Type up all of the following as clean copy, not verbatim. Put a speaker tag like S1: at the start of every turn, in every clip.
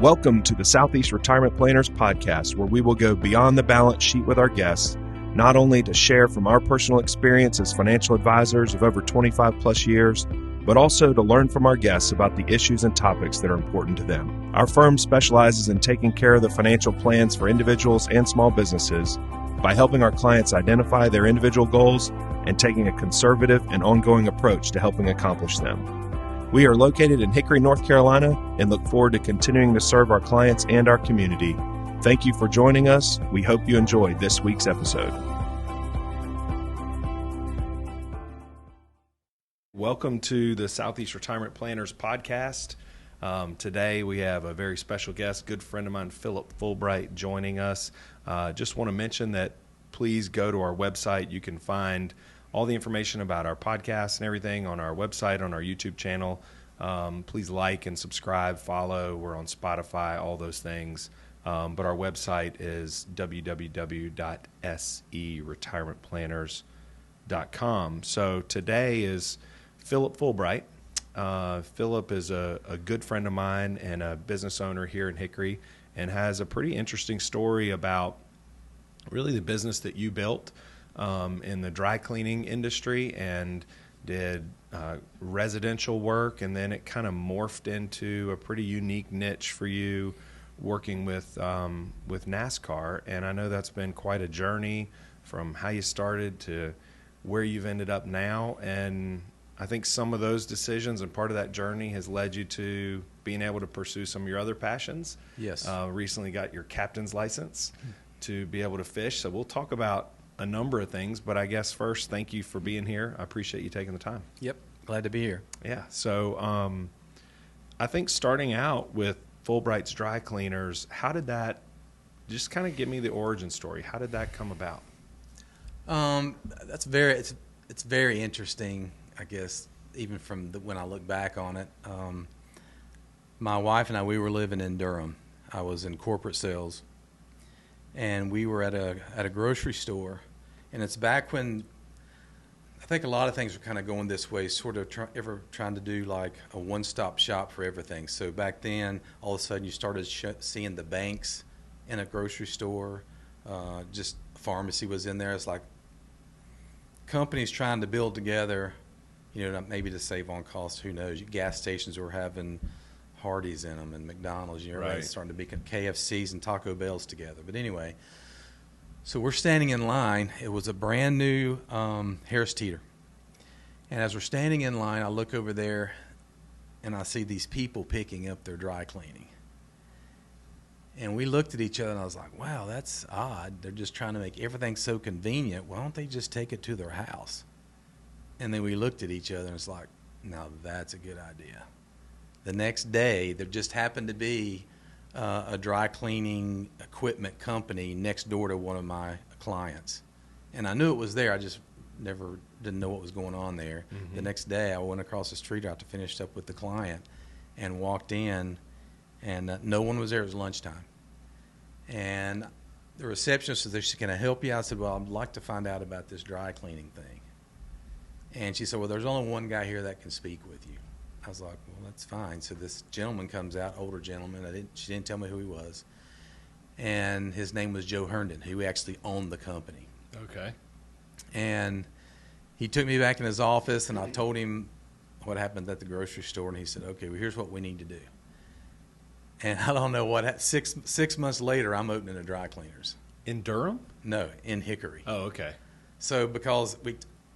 S1: Welcome to the Southeast Retirement Planners Podcast, where we will go beyond the balance sheet with our guests, not only to share from our personal experience as financial advisors of over 25 plus years, but also to learn from our guests about the issues and topics that are important to them. Our firm specializes in taking care of the financial plans for individuals and small businesses by helping our clients identify their individual goals and taking a conservative and ongoing approach to helping accomplish them. We are located in Hickory, North Carolina, and look forward to continuing to serve our clients and our community. Thank you for joining us. We hope you enjoyed this week's episode. Welcome to the Southeast Retirement Planners Podcast. Today we have a very special guest, good friend of mine, Phillip Fulbright, joining us. Just want to mention that please go to our website. You can find all the information about our podcast and everything on our website, on our YouTube channel. Please like and subscribe, follow. We're on Spotify, all those things. But our website is www.seretirementplanners.com. So today is Phillip Fulbright. Phillip is a good friend of mine and a business owner here in Hickory, and has a pretty interesting story about really the business that you built in the dry cleaning industry, and did residential work, and then it kind of morphed into a pretty unique niche for you working with NASCAR. And I know that's been quite a journey from how you started to where you've ended up now. And I think some of those decisions and part of that journey has led you to being able to pursue some of your other passions.
S2: Yes.
S1: Recently got your captain's license to be able to fish. So we'll talk about a number of things, but I guess first, thank you for being here. I appreciate you taking the time.
S2: Yep. Glad to be here.
S1: Yeah. So I think starting out with Fulbright's Dry Cleaners, how did that, just kind of give me the origin story. How did that come about?
S2: It's very interesting, I guess, even from when I look back on it. My wife and I, we were living in Durham. I was in corporate sales, and we were at a grocery store. And it's back when I think a lot of things were kind of going this way, sort of trying to do like a one-stop shop for everything. So back then, all of a sudden you started seeing the banks in a grocery store. Just a pharmacy was in there. It's like companies trying to build together, maybe to save on costs, who knows. Gas stations were having Hardee's in them and McDonald's. Right. Starting to be KFCs and Taco Bells together. But anyway, so we're standing in line. It was a brand new Harris Teeter. And as we're standing in line, I look over there and I see these people picking up their dry cleaning. And we looked at each other and I was like, wow, that's odd. They're just trying to make everything so convenient. Why don't they just take it to their house? And then we looked at each other and it's like, now that's a good idea. The next day, there just happened to be a dry cleaning equipment company next door to one of my clients. And I knew it was there. I just didn't know what was going on there. Mm-hmm. The next day, I went across the street after finished up with the client and walked in, and no one was there. It was lunchtime. And the receptionist said, "Can I help you?" I said, "Well, I'd like to find out about this dry cleaning thing." And she said, "Well, there's only one guy here that can speak with you." I was like, well, that's fine. So this gentleman comes out, older gentleman. She didn't tell me who he was. And his name was Joe Herndon, who actually owned the company.
S1: Okay.
S2: And he took me back in his office, and I told him what happened at the grocery store. And he said, okay, well, here's what we need to do. And I don't know what, six months later, I'm opening a dry cleaners.
S1: In Durham?
S2: No, in Hickory.
S1: Oh, okay.
S2: So because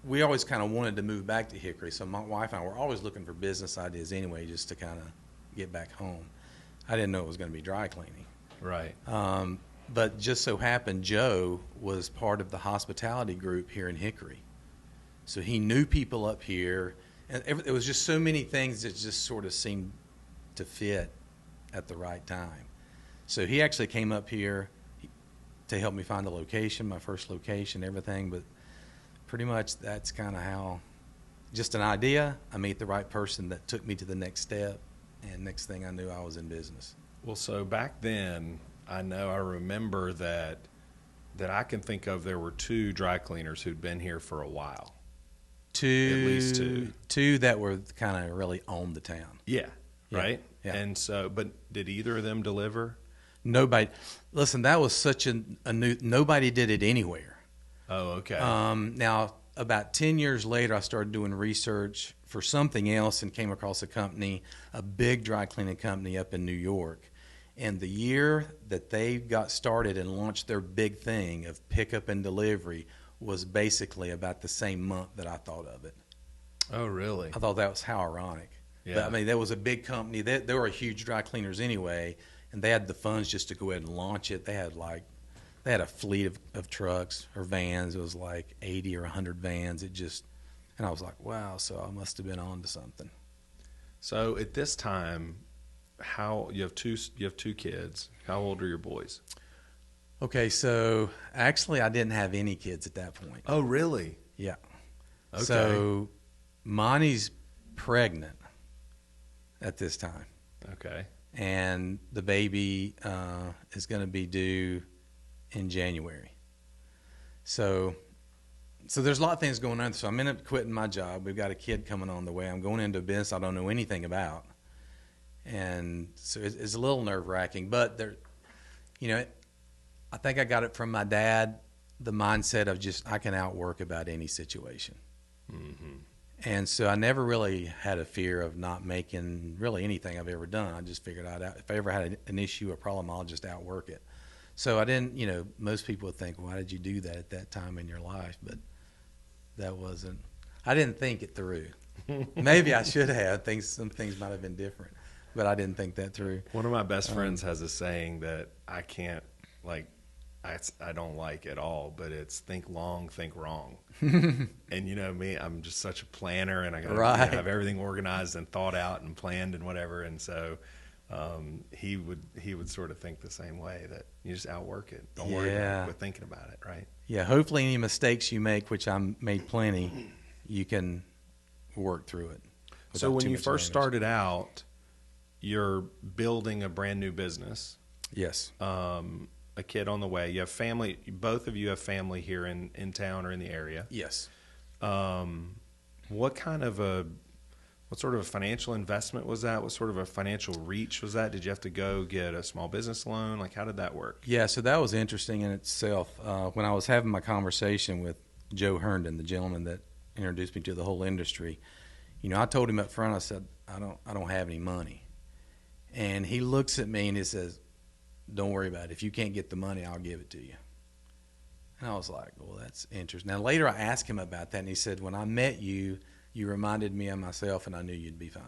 S2: we always kind of wanted to move back to Hickory, so my wife and I were always looking for business ideas anyway, just to kind of get back home. I didn't know it was going to be dry cleaning.
S1: Right.
S2: But just so happened Joe was part of the hospitality group here in Hickory. So he knew people up here, and it was just so many things that just sort of seemed to fit at the right time. So he actually came up here to help me find the location, my first location, everything, but pretty much that's kind of how, just an idea, I meet the right person that took me to the next step, and next thing I knew, I was in business.
S1: Well, so back then, I remember that I can think of, there were two dry cleaners who'd been here for a while.
S2: At least two. Two that were kind of really owned the town.
S1: Yeah.
S2: Yeah.
S1: right?
S2: Yeah.
S1: And so, but did either of them deliver?
S2: Nobody, listen, that was such a new, nobody did it anywhere.
S1: Oh, okay.
S2: Now, about 10 years later, I started doing research for something else and came across a company, a big dry cleaning company up in New York. And the year that they got started and launched their big thing of pickup and delivery was basically about the same month that I thought of it.
S1: Oh, really?
S2: I thought that was how ironic.
S1: Yeah.
S2: But, I mean, that was a big company. They were huge dry cleaners anyway, and they had the funds just to go ahead and launch it. They had a fleet of trucks or vans. It was like 80 or 100 vans. And I was like, wow, so I must have been on to something.
S1: So at this time, you have two kids. How old are your boys?
S2: Okay, so actually I didn't have any kids at that point.
S1: Oh, really?
S2: Yeah.
S1: Okay.
S2: So Monty's pregnant at this time.
S1: Okay.
S2: And the baby is going to be due in January. So there's a lot of things going on. So I'm ended up quitting my job. We've got a kid coming on the way. I'm going into a business I don't know anything about. And so it's a little nerve-wracking. But I think I got it from my dad, the mindset of just I can outwork about any situation.
S1: Mm-hmm.
S2: And so I never really had a fear of not making really anything I've ever done. I just figured out if I ever had an issue, a problem, I'll just outwork it. So I didn't, most people would think, why did you do that at that time in your life? But I didn't think it through. Maybe I should have. Some things might have been different, but I didn't think that through.
S1: One of my best friends has a saying that I can't, I don't like at all, but it's think long, think wrong. And you know me, I'm just such a planner, and I got to have everything organized and thought out and planned and whatever. And so he would sort of think the same way, that you just outwork it. Don't worry about it. Quit thinking about it, right?
S2: Yeah. Hopefully, any mistakes you make, which I made plenty, you can work through it.
S1: So when you first started out, you're building a brand new business.
S2: Yes.
S1: A kid on the way. You have family. Both of you have family here in town or in the area.
S2: Yes.
S1: What sort of a financial investment was that? What sort of a financial reach was that? Did you have to go get a small business loan? Like, how did that work?
S2: Yeah, so that was interesting in itself. When I was having my conversation with Joe Herndon, the gentleman that introduced me to the whole industry, I told him up front, I said, I don't have any money. And he looks at me and he says, don't worry about it. If you can't get the money, I'll give it to you. And I was like, well, that's interesting. Now, later I asked him about that, and he said, when I met you, you reminded me of myself, and I knew you'd be fine.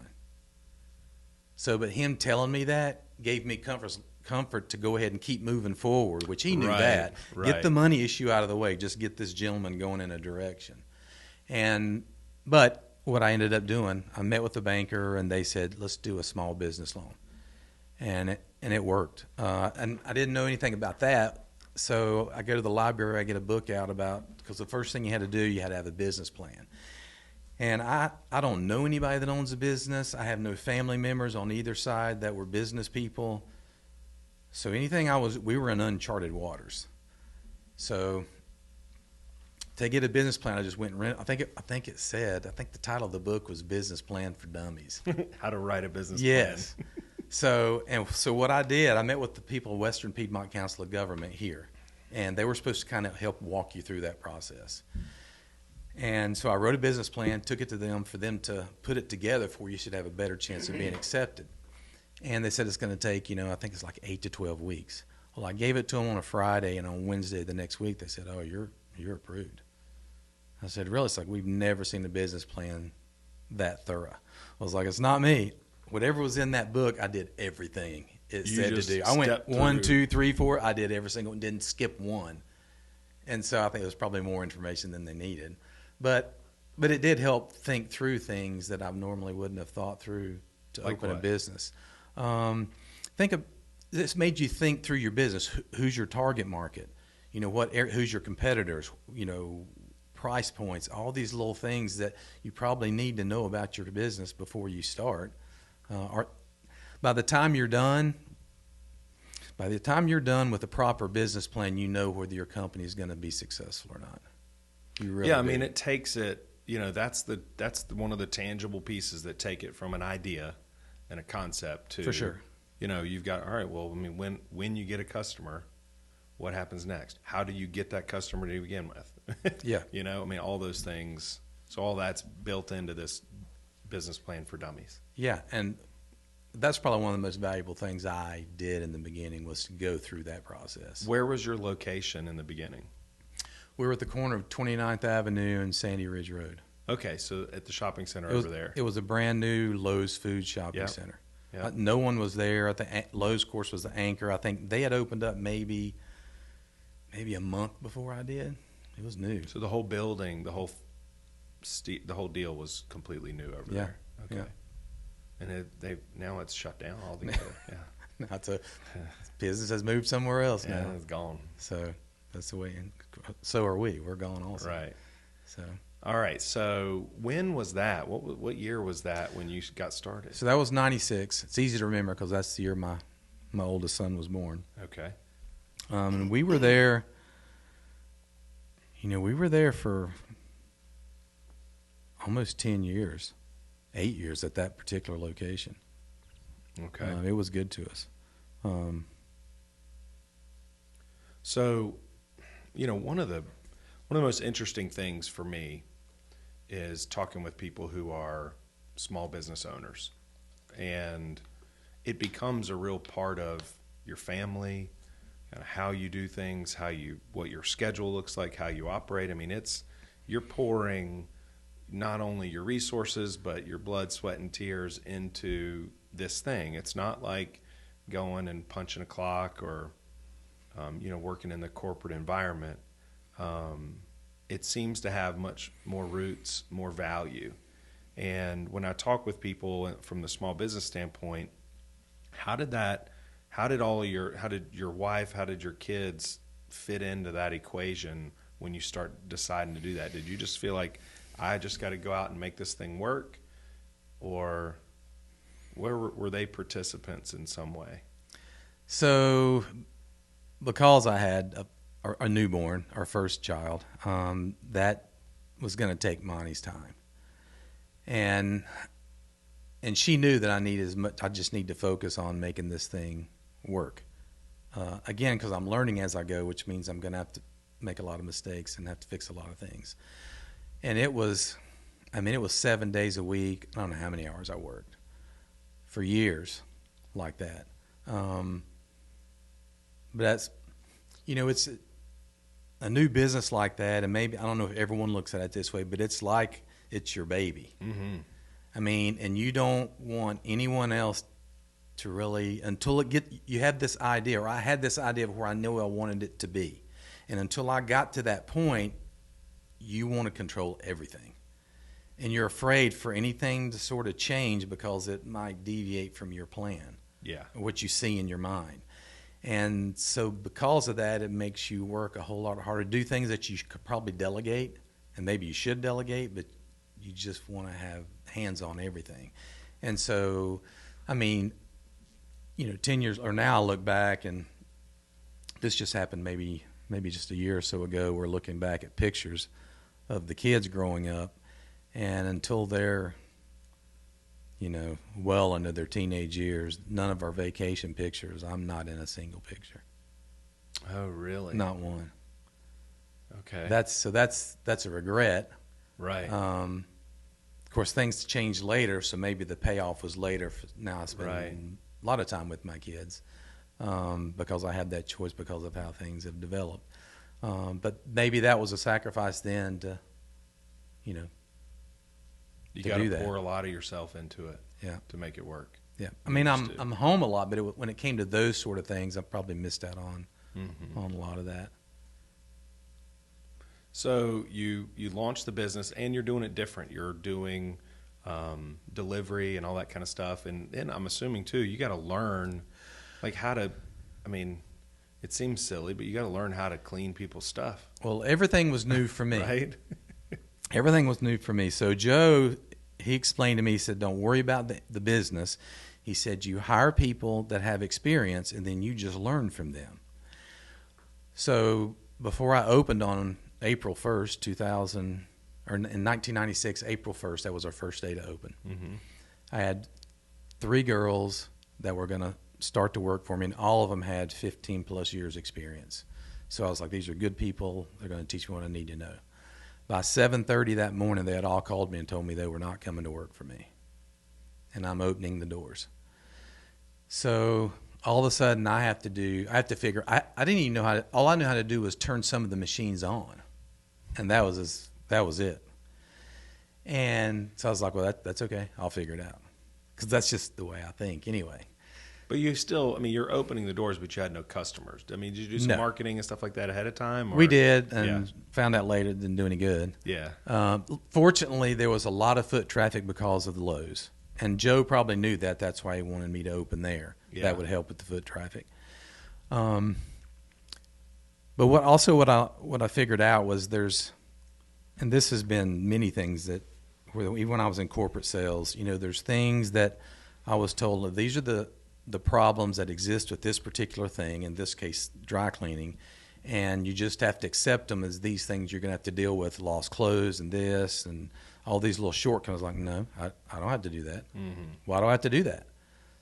S2: So, but him telling me that gave me comfort to go ahead and keep moving forward, which he knew that.
S1: Right.
S2: Get the money issue out of the way. Just get this gentleman going in a direction. But what I ended up doing, I met with the banker, and they said, let's do a small business loan. And it worked. And I didn't know anything about that. So I go to the library, I get a book out because the first thing you had to do, you had to have a business plan. And I don't know anybody that owns a business. I have no family members on either side that were business people. So we were in uncharted waters. So to get a business plan, I just went and I think the title of the book was Business Plan for Dummies.
S1: How to write a business plan.
S2: Yes. So what I did, I met with the people of Western Piedmont Council of Government here, and they were supposed to kind of help walk you through that process. And so I wrote a business plan, took it to them for them to put it together for you should have a better chance of being accepted. And they said it's going to take, I think it's like 8 to 12 weeks. Well, I gave it to them on a Friday, and on Wednesday the next week they said, oh, you're approved. I said, really? It's like, we've never seen a business plan that thorough. I was like, it's not me. Whatever was in that book, I did everything it said to do. I went 1, 2, 3, 4. I did every single one, didn't skip one. And so I think it was probably more information than they needed. But it did help think through things that I normally wouldn't have thought through to open a business. This made you think through your business. Who's your target market? Who's your competitors? Price points. All these little things that you probably need to know about your business before you start. By the time you're done with a proper business plan, you know whether your company is going to be successful or not. You really do.
S1: I mean, it takes it. That's one of the tangible pieces that take it from an idea and a concept to,
S2: For sure.
S1: You've got, all right, well, I mean, when you get a customer, what happens next? How do you get that customer to begin with?
S2: Yeah.
S1: I mean, all those things. So all that's built into this business plan for dummies.
S2: Yeah, and that's probably one of the most valuable things I did in the beginning was to go through that process.
S1: Where was your location in the beginning?
S2: We were at the corner of 29th Avenue and Sandy Ridge Road.
S1: Okay, so at the shopping center over there.
S2: It was a brand new Lowe's Food Shopping Center.
S1: Yep.
S2: No one was there. I think Lowe's, of course, was the anchor. I think they had opened up maybe a month before I did. It was new.
S1: So the whole building, the whole deal was completely new over there. Okay.
S2: Yeah.
S1: And now it's shut down altogether. Yeah.
S2: Now business has moved somewhere else
S1: Yeah,
S2: now.
S1: it's gone.
S2: So that's the way. So are we. We're gone also.
S1: Right.
S2: So.
S1: All right. So when was that? What year was that when you got started?
S2: So that was 96. It's easy to remember because that's the year my oldest son was born.
S1: Okay.
S2: And we were there. We were there for almost 10 years, 8 years at that particular location.
S1: Okay.
S2: It was good to us.
S1: So, one of the most interesting things for me is talking with people who are small business owners, and it becomes a real part of your family, how you do things, what your schedule looks like, how you operate. I mean, you're pouring not only your resources but your blood, sweat, and tears into this thing. It's not like going and punching a clock or working in the corporate environment. It seems to have much more roots, more value. And when I talk with people from the small business standpoint, how did your wife, how did your kids fit into that equation when you start deciding to do that? Did you just feel like, I just got to go out and make this thing work? Or were they participants in some way?
S2: So because I had a newborn, our first child, that was going to take Monty's time. And she knew that I just need to focus on making this thing work. Again, because I'm learning as I go, which means I'm going to have to make a lot of mistakes and have to fix a lot of things. And it was 7 days a week. I don't know how many hours I worked for years like that. But that's, it's a new business like that. And maybe, I don't know if everyone looks at it this way, but it's like it's your baby. Mm-hmm. I mean, and you don't want anyone else to really, until you have this idea, or I had this idea of where I knew I wanted it to be. And until I got to that point, you want to control everything. And you're afraid for anything to sort of change because it might deviate from your plan.
S1: Yeah.
S2: What you see in your mind. And so because of that, it makes you work a whole lot harder, do things that you could probably delegate, and maybe you should delegate, but you just want to have hands on everything. And so, 10 years, or now I look back, and this just happened maybe just a year or so ago. We're looking back at pictures of the kids growing up, and until they're, well into their teenage years, none of our vacation pictures, I'm not in a single picture.
S1: Oh, really?
S2: Not one.
S1: Okay.
S2: That's a regret.
S1: Right.
S2: Of course, things changed later, so maybe the payoff was later. Now I spend a lot of time with my kids because I had that choice because of how things have developed. But maybe that was a sacrifice then to,
S1: you
S2: to
S1: got to
S2: do that.
S1: pour a lot of yourself into it.
S2: Yeah.
S1: To make it work.
S2: Yeah. I'm home a lot, but when it came to those sort of things, I probably missed out on a lot of that.
S1: So you launched the business, and you're doing it different. You're doing delivery and all that kind of stuff, and I'm assuming too you got to learn like how to. I mean, it seems silly, but you got to learn how to clean people's stuff.
S2: Well, everything was new for me.
S1: Right.
S2: Everything was new for me. So Joe, he explained to me, he said, don't worry about the business. He said, you hire people that have experience, and then you just learn from them. So before I opened on April 1st, in 1996, April 1st, that was our first day to open. Mm-hmm. I had 3 girls that were going to start to work for me, and all of them had 15 plus years experience. So I was like, these are good people. They're going to teach me what I need to know. By 7:30 that morning, they had all called me and told me they were not coming to work for me. And I'm opening the doors. So all of a sudden I have to figure, I didn't even know all I knew how to do was turn some of the machines on. And that was it. And so I was like, well, that's okay. I'll figure it out. Because that's just the way I think anyway.
S1: But you still, I mean, you're opening the doors, but you had no customers. I mean, did you do some marketing and stuff like that ahead of time? Or?
S2: We did, and found out later it didn't do any good.
S1: Yeah.
S2: Fortunately, there was a lot of foot traffic because of the Lowe's. And Joe probably knew that. That's why he wanted me to open there. Yeah. That would help with the foot traffic. But what I figured out was and this has been many things that, even when I was in corporate sales, there's things that I was told that these are the problems that exist with this particular thing, in this case, dry cleaning, and you just have to accept them as these things you're going to have to deal with, lost clothes and this and all these little shortcomings. Like, no, I don't have to do that. Mm-hmm. Why do I have to do that?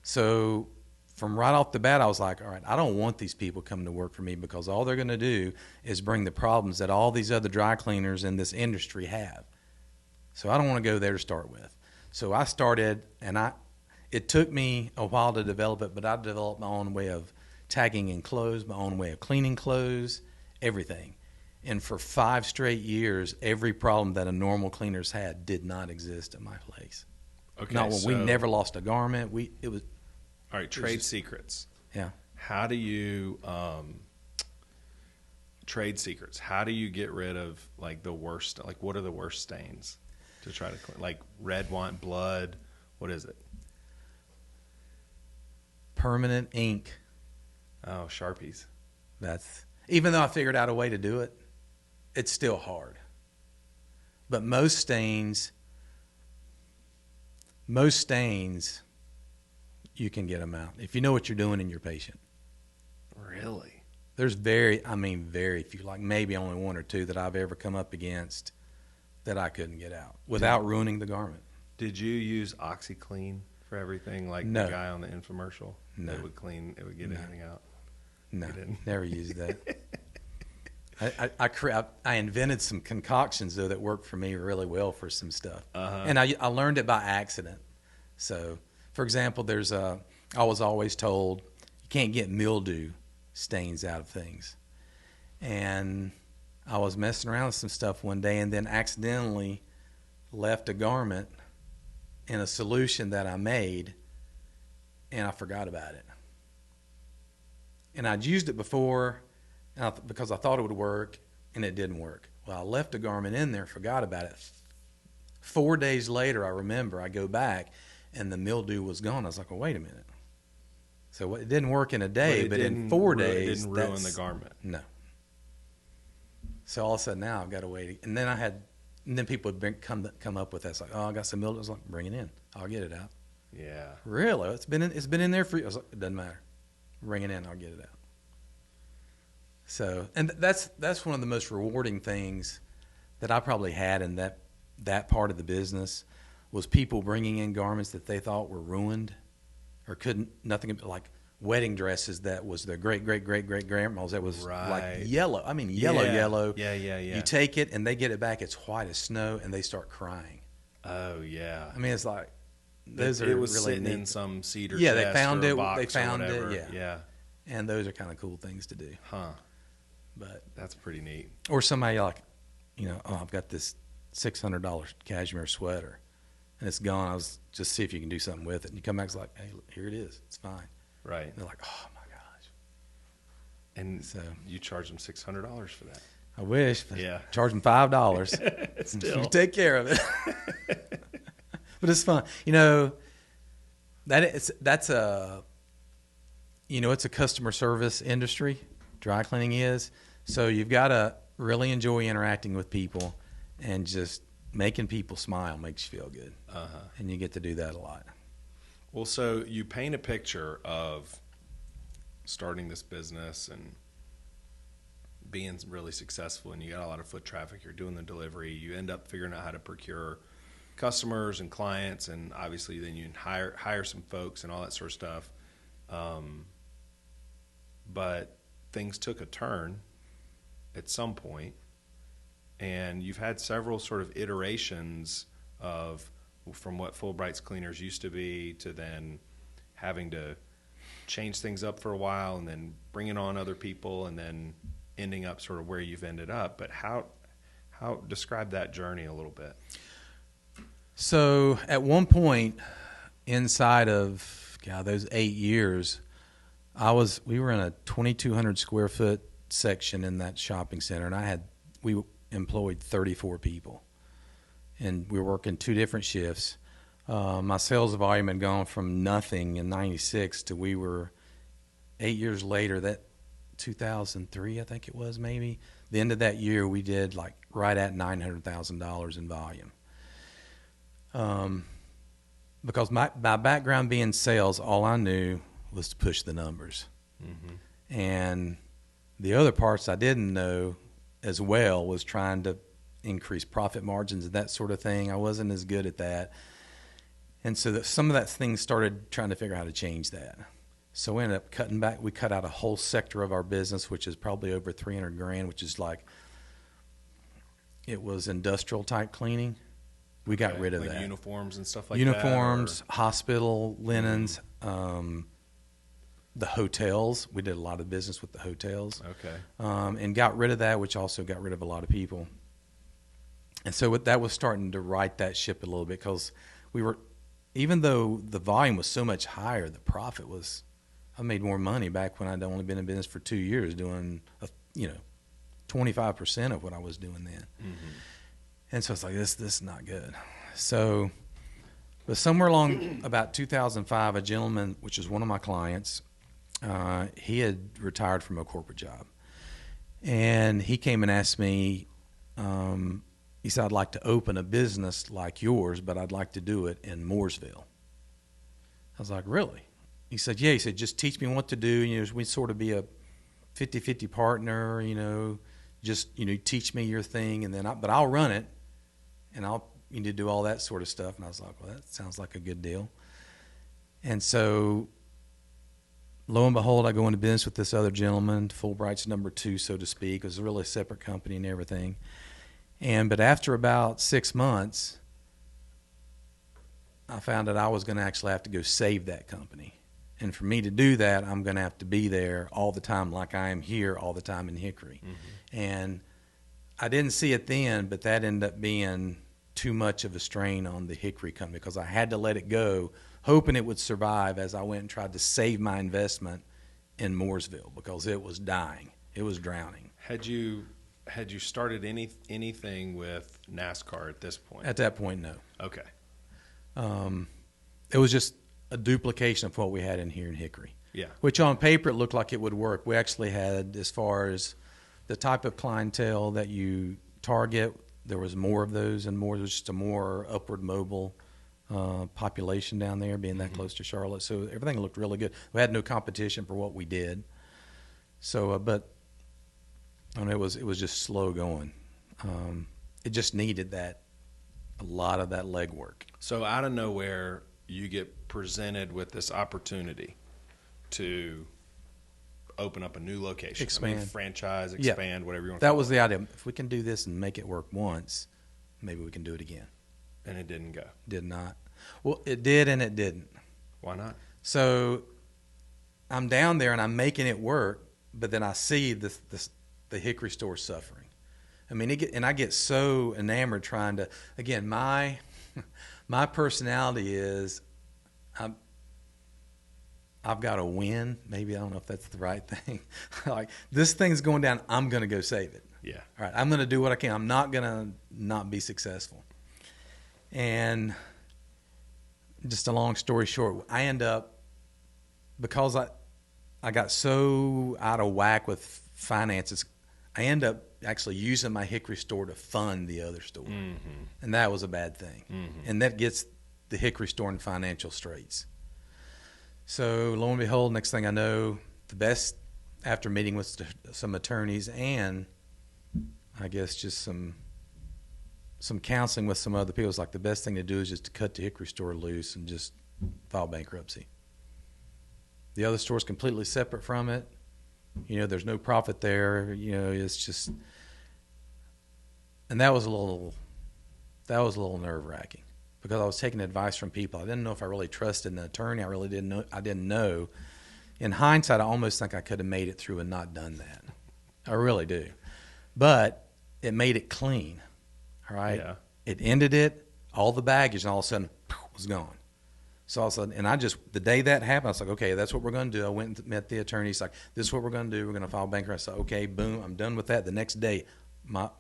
S2: So from right off the bat, I was like, all right, I don't want these people coming to work for me, because all they're going to do is bring the problems that all these other dry cleaners in this industry have. So I don't want to go there to start with. So I started, and it took me a while to develop it, but I developed my own way of tagging in clothes, my own way of cleaning clothes, everything. And for 5 straight years, every problem that a normal cleaner's had did not exist at my place. Okay, we never lost a garment. All
S1: right, trade secrets.
S2: Yeah.
S1: How do you trade secrets? How do you get rid of like the worst? Like, what are the worst stains to try to clean? Like red wine, blood. What is it?
S2: Permanent ink.
S1: Oh, Sharpies.
S2: Even though I figured out a way to do it, it's still hard. But most stains, you can get them out if you know what you're doing and you're patient.
S1: Really?
S2: There's very few, like maybe only 1 or 2 that I've ever come up against that I couldn't get out without ruining the garment.
S1: Did you use OxyClean for everything, like the guy on the infomercial?
S2: No.
S1: It would get anything out?
S2: No, never used that. I invented some concoctions, though, that worked for me really well for some stuff. Uh-huh. And I learned it by accident. So, for example, I was always told you can't get mildew stains out of things. And I was messing around with some stuff one day and then accidentally left a garment in a solution that I made, and I forgot about it. And I'd used it before because I thought it would work, and it didn't work. Well, I left a garment in there, forgot about it. 4 days later, I remember, I go back, and the mildew was gone. I was like, well, wait a minute. So it didn't work in a day, but in 4 days.
S1: It didn't ruin the garment.
S2: No. So all of a sudden now I've got to wait. And then people would come up with that. It's like, oh, I got some mildew. I was like, bring it in. I'll get it out.
S1: Yeah.
S2: Really? It's been in there for you. I was like, it doesn't matter. Bring it in. I'll get it out. So, and that's one of the most rewarding things that I probably had in that part of the business was people bringing in garments that they thought were ruined or nothing, like wedding dresses that was their great-great-great-great-grandma's that was like yellow. I mean, yellow.
S1: Yeah.
S2: You take it and they get it back, it's white as snow, and they start crying.
S1: Oh, yeah.
S2: I mean, it's like,
S1: it was really sitting in some cedar chest
S2: they found
S1: or
S2: it.
S1: a box
S2: They found
S1: or whatever.
S2: it. Yeah. And those are kind of cool things to do.
S1: Huh.
S2: But
S1: that's pretty neat.
S2: Or somebody like, I've got this $600 cashmere sweater, and it's gone. I was just see if you can do something with it. And you come back, it's like, hey, here it is. It's fine.
S1: Right.
S2: And they're like, oh my gosh.
S1: And so you charge them $600 for that.
S2: I wish. But charge them $5.
S1: Still.
S2: You take care of it. But it's fun. That's a it's a customer service industry. Dry cleaning is. So you've got to really enjoy interacting with people, and just making people smile makes you feel good. Uh-huh. And you get to do that a lot.
S1: Well, so you paint a picture of starting this business and being really successful, and you got a lot of foot traffic. You're doing the delivery. You end up figuring out how to procure customers and clients, and obviously then you hire some folks and all that sort of stuff. But things took a turn at some point, and you've had several sort of iterations of from what Fulbright's Cleaners used to be to then having to change things up for a while and then bringing on other people and then ending up sort of where you've ended up. But how describe that journey a little bit?
S2: So at one point inside of those 8 years, we were in a 2,200 square foot section in that shopping center, and we employed 34 people, and we were working 2 different shifts. My sales volume had gone from nothing in '96 to we were 8 years later, that 2003, I think it was, maybe. The end of that year, we did like right at $900,000 in volume. Because my background being sales, all I knew was to push the numbers. Mm-hmm. And the other parts I didn't know as well was trying to increase profit margins and that sort of thing. I wasn't as good at that. And so some of that things started trying to figure out how to change that. So we ended up cutting back. We cut out a whole sector of our business, which is probably over $300,000, which is like, it was industrial type cleaning. We got rid of that.
S1: Uniforms and stuff like
S2: uniforms, hospital linens, the hotels. We did a lot of business with the hotels.
S1: Okay.
S2: And got rid of that, which also got rid of a lot of people. And so that was starting to right that ship a little bit, because even though the volume was so much higher, the profit was, I made more money back when I'd only been in business for 2 years doing, 25% of what I was doing then. Mm-hmm. And so it's like, this is not good. So, but somewhere along about 2005, a gentleman, which is one of my clients, he had retired from a corporate job. And he came and asked me, he said, I'd like to open a business like yours, but I'd like to do it in Mooresville. I was like, really? He said, yeah. He said, just teach me what to do. We'd sort of be a 50-50 partner, just, teach me your thing, and then but I'll run it, and I'll do all that sort of stuff. And I was like, well, that sounds like a good deal. And so, lo and behold, I go into business with this other gentleman, Fulbright's number 2, so to speak. It was a really separate company and everything. But after about 6 months, I found that I was going to actually have to go save that company. And for me to do that, I'm going to have to be there all the time, like I am here all the time in Hickory. Mm-hmm. And I didn't see it then, but that ended up being too much of a strain on the Hickory company, because I had to let it go, hoping it would survive as I went and tried to save my investment in Mooresville, because it was dying. It was drowning.
S1: Had you started anything with NASCAR at this point?
S2: At that point, no.
S1: Okay.
S2: It was just a duplication of what we had in here in Hickory.
S1: Yeah.
S2: Which on paper it looked like it would work. We actually had, as far as the type of clientele that you target, there was more of those, and more. There was just a more upward mobile population down there, being that close to Charlotte. So everything looked really good. We had no competition for what we did. So, but it was just slow going. It just needed a lot of that legwork.
S1: So out of nowhere, you get presented with this opportunity to open up a new location.
S2: Expand.
S1: Franchise, expand, whatever you want to
S2: That
S1: call
S2: was
S1: it.
S2: the idea. If we can do this and make it work once, maybe we can do it again.
S1: And it didn't go.
S2: Did not. Well, it did and it didn't.
S1: Why not?
S2: So I'm down there and I'm making it work, but then I see the Hickory store suffering. I mean, I get so enamored trying to, again, my personality is I've got to win. Maybe, I don't know if that's the right thing. Like, this thing's going down, I'm going to go save it.
S1: Yeah.
S2: All right, I'm going to do what I can. I'm not going to not be successful. And just a long story short, I end up, because I got so out of whack with finances, I end up actually using my Hickory store to fund the other store. Mm-hmm. And that was a bad thing. Mm-hmm. And that gets the Hickory store in financial straits. So lo and behold, next thing I know, the best, after meeting with some attorneys and I guess just some some counseling with some other people. It's like the best thing to do is just to cut the Hickory store loose and just file bankruptcy. The other store's completely separate from it. There's no profit there. It's just, and that was a little nerve-wracking because I was taking advice from people. I didn't know if I really trusted an attorney. I really didn't know. I didn't know. In hindsight, I almost think I could have made it through and not done that. I really do. But it made it clean. All right.
S1: Yeah.
S2: It ended it, all the baggage, and all of a sudden was gone. So all of a sudden, and the day that happened, I was like, okay, that's what we're going to do. I went and met the attorney. He's like, this is what we're going to do. We're going to file bankruptcy. I said, okay, boom, I'm done with that. The next day,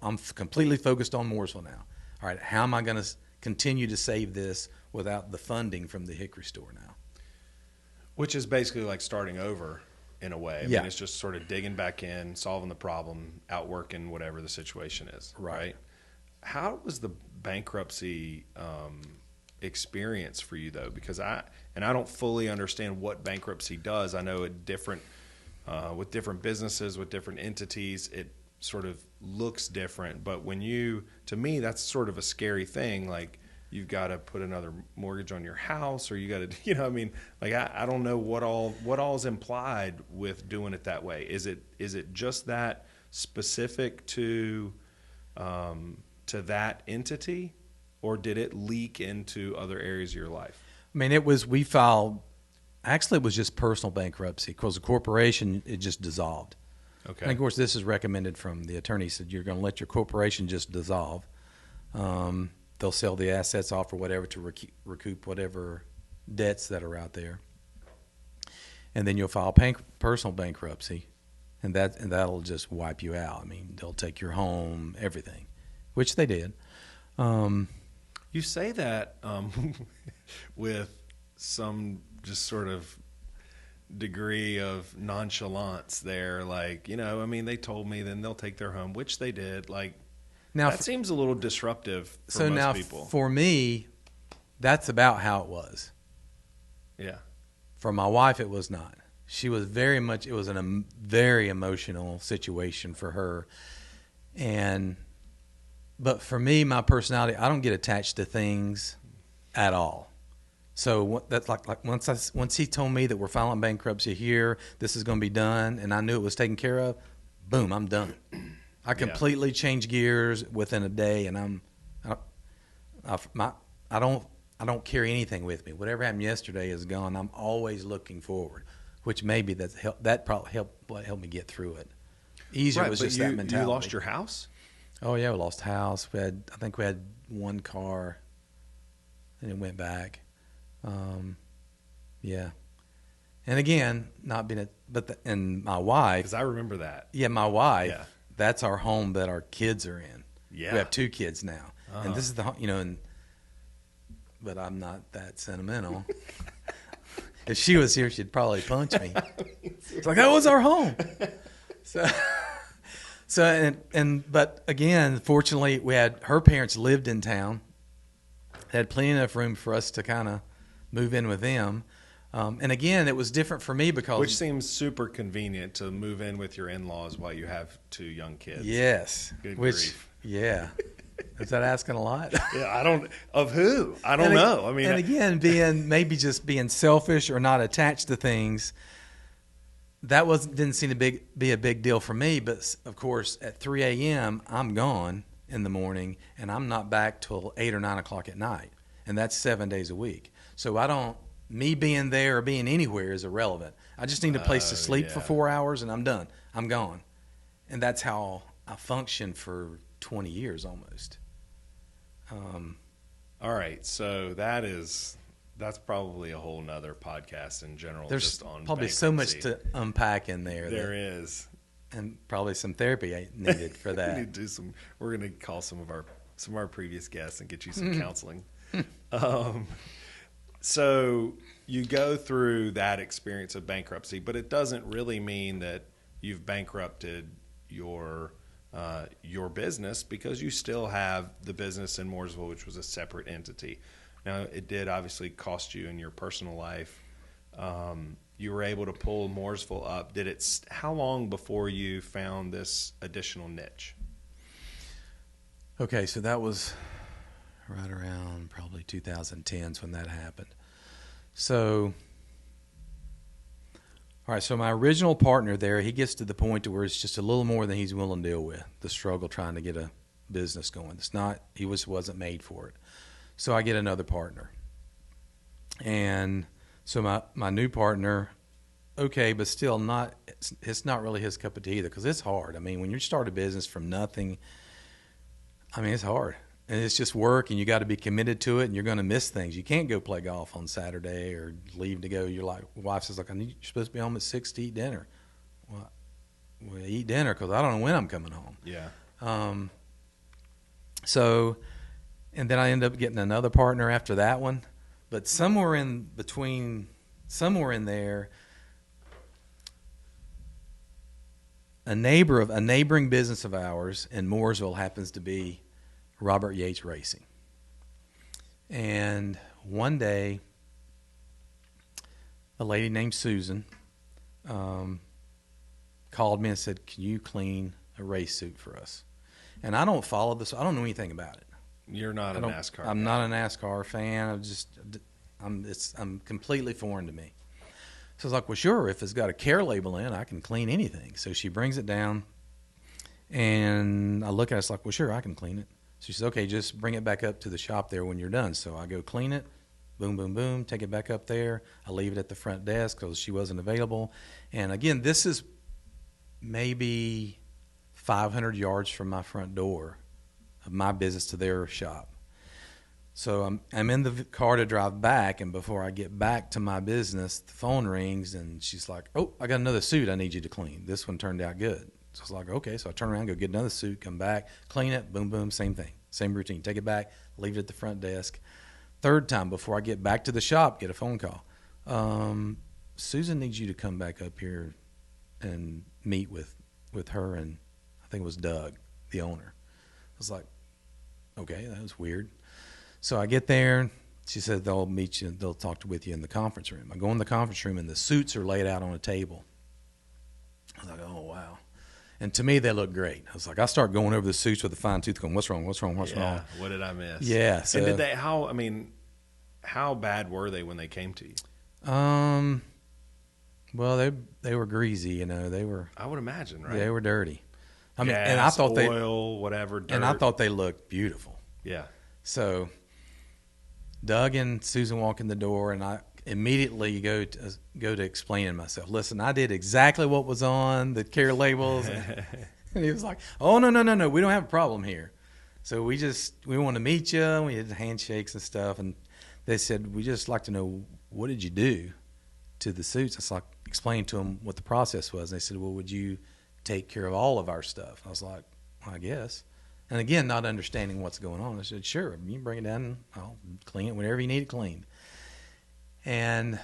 S2: I'm completely focused on Mooresville now. All right, how am I going to continue to save this without the funding from the Hickory store now?
S1: Which is basically like starting over in a way. I mean, it's just sort of digging back in, solving the problem, outworking whatever the situation is. Right? How was the bankruptcy experience for you though? Because I don't fully understand what bankruptcy does. I know with different businesses, with different entities, it sort of looks different. But to me, that's sort of a scary thing. Like you've got to put another mortgage on your house, or you got to, I don't know what all is implied with doing it that way. Is it just that specific to that entity? Or did it leak into other areas of your life?
S2: I mean, it was just personal bankruptcy because the corporation, it just dissolved.
S1: Okay.
S2: And of course, this is recommended from the attorney. He said, you're going to let your corporation just dissolve. They'll sell the assets off or whatever to recoup whatever debts that are out there. And then you'll file personal bankruptcy, and that'll just wipe you out. I mean, they'll take your home, everything, which they did.
S1: You say that with some just sort of degree of nonchalance there. Like, they told me then they'll take their home, which they did. Like, now that seems a little disruptive for most people.
S2: For me, that's about how it was.
S1: Yeah.
S2: For my wife, it was not. She was it was a very emotional situation for her. But for me, my personality, I don't get attached to things at all. So that's like once he told me that we're filing bankruptcy here, this is going to be done, and I knew it was taken care of, boom, I'm done. I completely changed gears within a day, and I don't carry anything with me. Whatever happened yesterday is gone. I'm always looking forward, which maybe that probably helped me get through it. Easier was just that mentality.
S1: You lost your house?
S2: Oh yeah, we lost house. I think we had one car, and it went back. Yeah, and again, and my wife.
S1: Because I remember that.
S2: Yeah, my wife. Yeah. That's our home that our kids are in.
S1: Yeah,
S2: we have 2 kids now, and this is but I'm not that sentimental. If she was here, she'd probably punch me. It's like that was our home. But again, fortunately, her parents lived in town, had plenty enough room for us to kind of move in with them. And again, it was different for me because...
S1: Which seems super convenient to move in with your in-laws while you have 2 young kids.
S2: Yes.
S1: Good grief.
S2: Yeah. Is that asking a lot?
S1: Yeah, of who? I don't know. I mean,
S2: and again, being selfish or not attached to things... That didn't seem to be a big deal for me, but of course at 3 a.m. I'm gone in the morning, and I'm not back till 8 or 9 o'clock at night, and that's 7 days a week. So me being there or being anywhere is irrelevant. I just need a place to sleep for 4 hours, and I'm done. I'm gone, and that's how I functioned for 20 years almost.
S1: All right, so that's probably a whole nother podcast in general.
S2: There's
S1: just on
S2: probably
S1: bankruptcy.
S2: So much to unpack in there.
S1: There is,
S2: and probably some therapy needed for that.
S1: We need to do some. We're going to call some of our previous guests and get you some counseling. So you go through that experience of bankruptcy, but it doesn't really mean that you've bankrupted your business, because you still have the business in Mooresville, which was a separate entity. Now, it did obviously cost you in your personal life. You were able to pull Mooresville up. How long before you found this additional niche?
S2: Okay, so that was right around probably 2010s when that happened. So, all right, so my original partner there, he gets to the point to where it's just a little more than he's willing to deal with, the struggle trying to get a business going. It's not, he wasn't made for it. So I get another partner. And so my new partner, okay, but still not, it's not really his cup of tea either, because it's hard. I mean, when you start a business from nothing, I mean, it's hard. And it's just work, and you got to be committed to it, and you're going to miss things. You can't go play golf on Saturday or leave to go. Your wife says, like, you're supposed to be home at 6 to eat dinner. Well, eat dinner because I don't know when I'm coming home.
S1: Yeah.
S2: So, and then I end up getting another partner after that one. But somewhere in there, a neighboring business of ours in Mooresville happens to be Robert Yates Racing. And one day, a lady named Susan called me and said, "Can you clean a race suit for us?" And I don't follow this. I don't know anything about it.
S1: You're not a NASCAR
S2: I'm not a NASCAR fan. I'm completely foreign to me. So I was like, well, sure, if it's got a care label in, I can clean anything. So she brings it down, and I look at it, it's like, well, sure, I can clean it. She says, okay, just bring it back up to the shop there when you're done. So I go clean it, boom, boom, boom, take it back up there. I leave it at the front desk because she wasn't available. And again, this is maybe 500 yards from my front door of my business to their shop. So I'm in the car to drive back, and before I get back to my business, the phone rings, and she's like, "Oh, I got another suit I need you to clean. This one turned out good." So I was like, okay. So I turn around, go get another suit, come back, clean it, boom, boom, same thing, same routine. Take it back, leave it at the front desk. Third time, before I get back to the shop, get a phone call. Susan needs you to come back up here and meet with her, and I think it was Doug, the owner. I was like, okay, that was weird. So I get there. She said they'll meet you, they'll talk with you in the conference room. I go in the conference room, and the suits are laid out on a table. I was like, oh, wow. And to me, they look great. I was like, I start going over the suits with a fine tooth comb. What's wrong? What's wrong? What's wrong?
S1: What did I miss?
S2: Yeah. So,
S1: and did they? How bad were they when they came to you?
S2: Well, they were greasy. You know, they were.
S1: I would imagine, right?
S2: They were dirty. I mean,
S1: Gas,
S2: and I thought
S1: oil, whatever. Dirt.
S2: And I thought they looked beautiful.
S1: Yeah.
S2: So Doug and Susan walk in the door, and I immediately go to explaining myself. Listen, I did exactly what was on the care labels. And he was like, oh, no, we don't have a problem here. So we want to meet you. We had handshakes and stuff. And they said, we just like to know, what did you do to the suits? I like explained to them what the process was. And they said, well, would you take care of all of our stuff? I was like, well, I guess. And again, not understanding what's going on. I said, sure, you can bring it down and I'll clean it whenever you need it cleaned. And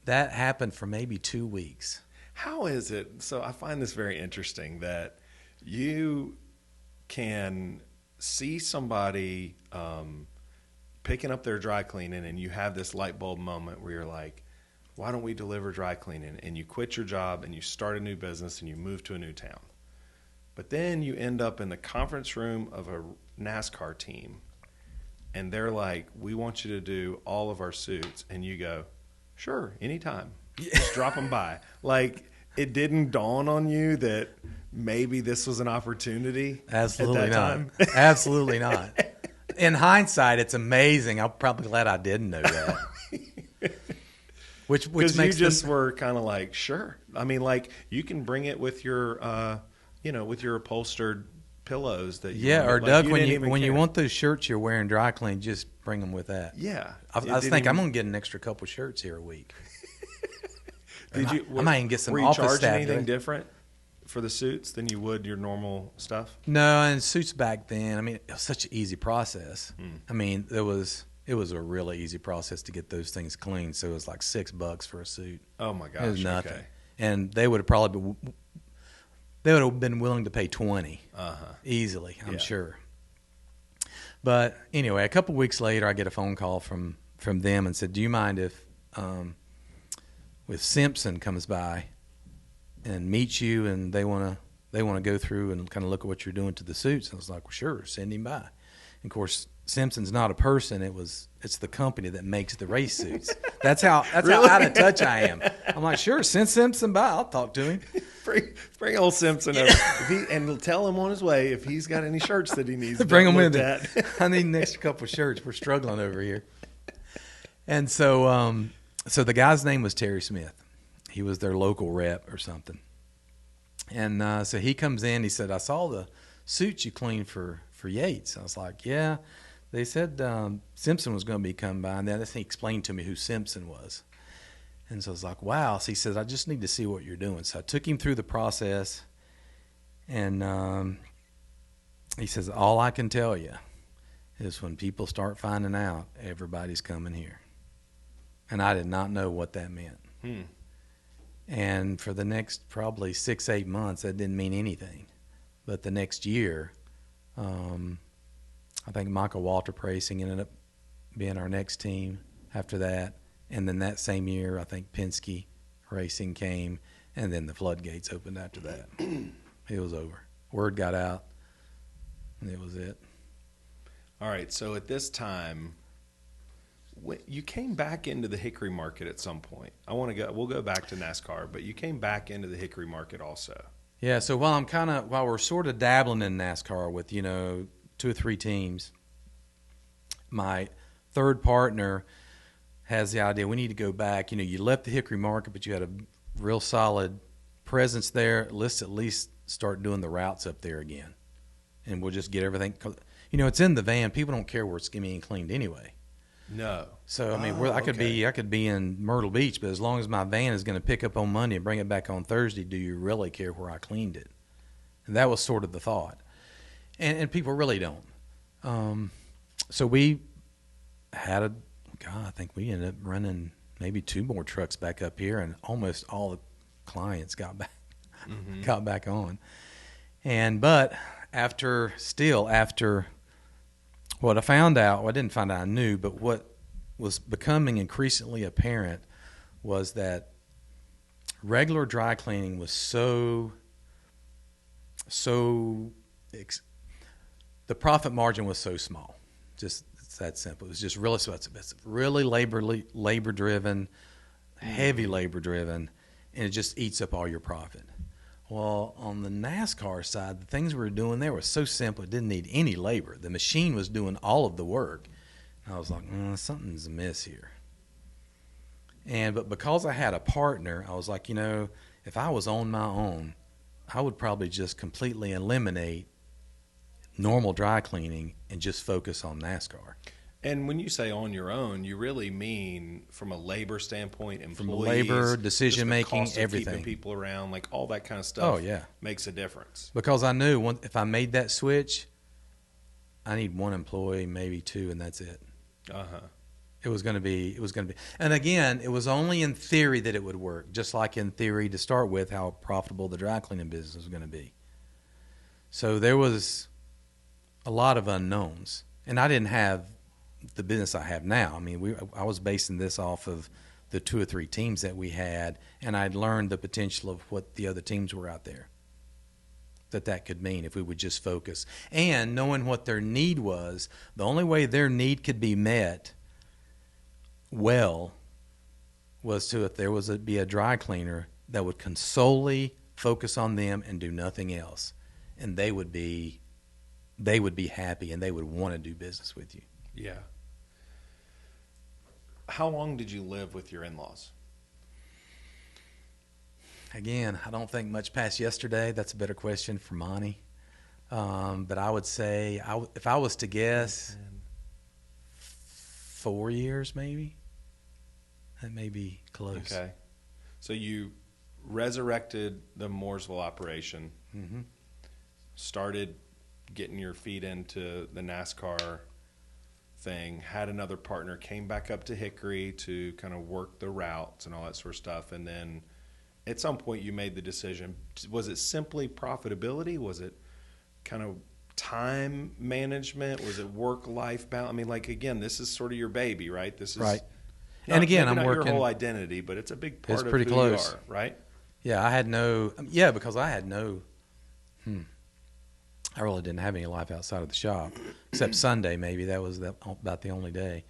S2: that happened for maybe 2 weeks.
S1: How is it? So I find this very interesting that you can see somebody picking up their dry cleaning, and you have this light bulb moment where you're like, why don't we deliver dry cleaning? And you quit your job and you start a new business and you move to a new town. But then you end up in the conference room of a NASCAR team, and they're like, we want you to do all of our suits. And you go, sure, anytime. Just drop them by. Like, it didn't dawn on you that maybe this was an opportunity?
S2: Absolutely
S1: at that
S2: not.
S1: time?
S2: Absolutely not. In hindsight, it's amazing. I'm probably glad I didn't know that. Which makes
S1: you just were kind of like, sure. I mean, like, you can bring it with your with your upholstered pillows that you
S2: or
S1: like,
S2: Doug, when you want those shirts you're wearing dry clean, just bring them with that.
S1: Yeah,
S2: I think I'm gonna get an extra couple shirts here a week. I might even get some office staff. Were you charging
S1: anything different for the suits than you would your normal stuff?
S2: No, and suits back then, I mean, it was such an easy process. I mean, it was a really easy process to get those things clean. So it was like $6 for a suit.
S1: Oh my gosh,
S2: it was nothing.
S1: Okay.
S2: And they would have been willing to pay $20 easily, I'm sure. But anyway, a couple weeks later, I get a phone call from them and said, "Do you mind if Simpson comes by and meets you, and they want to go through and kind of look at what you're doing to the suits?" And I was like, "Well, sure, send him by." And of course, Simpson's not a person. It's the company that makes the race suits. That's how out of touch I am. I'm like, sure, send Simpson by. I'll talk to him.
S1: Bring old Simpson over and tell him on his way if he's got any shirts that he needs.
S2: Bring them in. I need an extra couple of shirts. We're struggling over here. And so, so the guy's name was Terry Smith. He was their local rep or something. And so he comes in. He said, "I saw the suits you cleaned for Yates." I was like, "Yeah." They said Simpson was going to be coming by, and then he explained to me who Simpson was. And so I was like, wow. So he says, "I just need to see what you're doing." So I took him through the process, and he says, "All I can tell you is when people start finding out, everybody's coming here." And I did not know what that meant. And for the next probably 6-8 months, that didn't mean anything. But the next year, I think Michael Waltrip Racing ended up being our next team after that. And then that same year, I think Penske Racing came, and then the floodgates opened after that. It was over. Word got out, and it was it.
S1: All right, so at this time, you came back into the Hickory market at some point. We'll go back to NASCAR, but you came back into the Hickory market also.
S2: Yeah, so while we're sort of dabbling in NASCAR with, 2 or 3 teams, my third partner has the idea we need to go back. You left the Hickory market, but you had a real solid presence there. Let's at least start doing the routes up there again, and we'll just get everything. It's in the van. People don't care where it's being cleaned anyway.
S1: No.
S2: So I could be in Myrtle Beach, but as long as my van is going to pick up on Monday and bring it back on Thursday, do you really care where I cleaned it? And that was sort of the thought. And people really don't. So we had I think we ended up running maybe 2 more trucks back up here, and almost all the clients got back on. But after what I found out, I didn't find out I knew, but what was becoming increasingly apparent was that regular dry cleaning was the profit margin was so small. Just it's that simple. It was just really expensive, really labor driven, heavy labor driven, and it just eats up all your profit. Well, on the NASCAR side, the things we were doing there were so simple, it didn't need any labor. The machine was doing all of the work. And I was like, something's amiss here. But because I had a partner, I was like, if I was on my own, I would probably just completely eliminate normal dry cleaning and just focus on NASCAR.
S1: And when you say on your own, you really mean from a labor standpoint, employees,
S2: from labor, decision making, everything,
S1: keeping people around, like all that kind of stuff.
S2: Oh yeah,
S1: makes a difference.
S2: Because I knew if I made that switch, I need 1 employee, maybe 2, and that's it. It was going to be. And again, it was only in theory that it would work. Just like in theory to start with, how profitable the dry cleaning business was going to be. So there was a lot of unknowns, and I didn't have the business I have now. I mean, I was basing this off of the 2 or 3 teams that we had, and I'd learned the potential of what the other teams were out there, that could mean if we would just focus. And knowing what their need was, the only way their need could be met well was if there was be a dry cleaner that would solely focus on them and do nothing else, and they would be happy and they would want to do business with you.
S1: Yeah. How long did you live with your in-laws?
S2: Again, I don't think much past yesterday. That's a better question for Monty. But I would say, if I was to guess, 4 years maybe. That may be close.
S1: Okay. So you resurrected the Mooresville operation, started getting your feet into the NASCAR thing, had another partner, came back up to Hickory to kind of work the routes and all that sort of stuff, and then at some point you made the decision. Was it simply profitability? Was it kind of time management? Was it work-life balance? I mean, like, again, this is sort of your baby, right? This is
S2: right. And again, I'm
S1: not
S2: working
S1: your whole identity, but it's a big part
S2: it's
S1: of
S2: pretty
S1: who
S2: close.
S1: you are, right?
S2: Yeah, because I had no I really didn't have any life outside of the shop, except Sunday maybe. That was about the only day.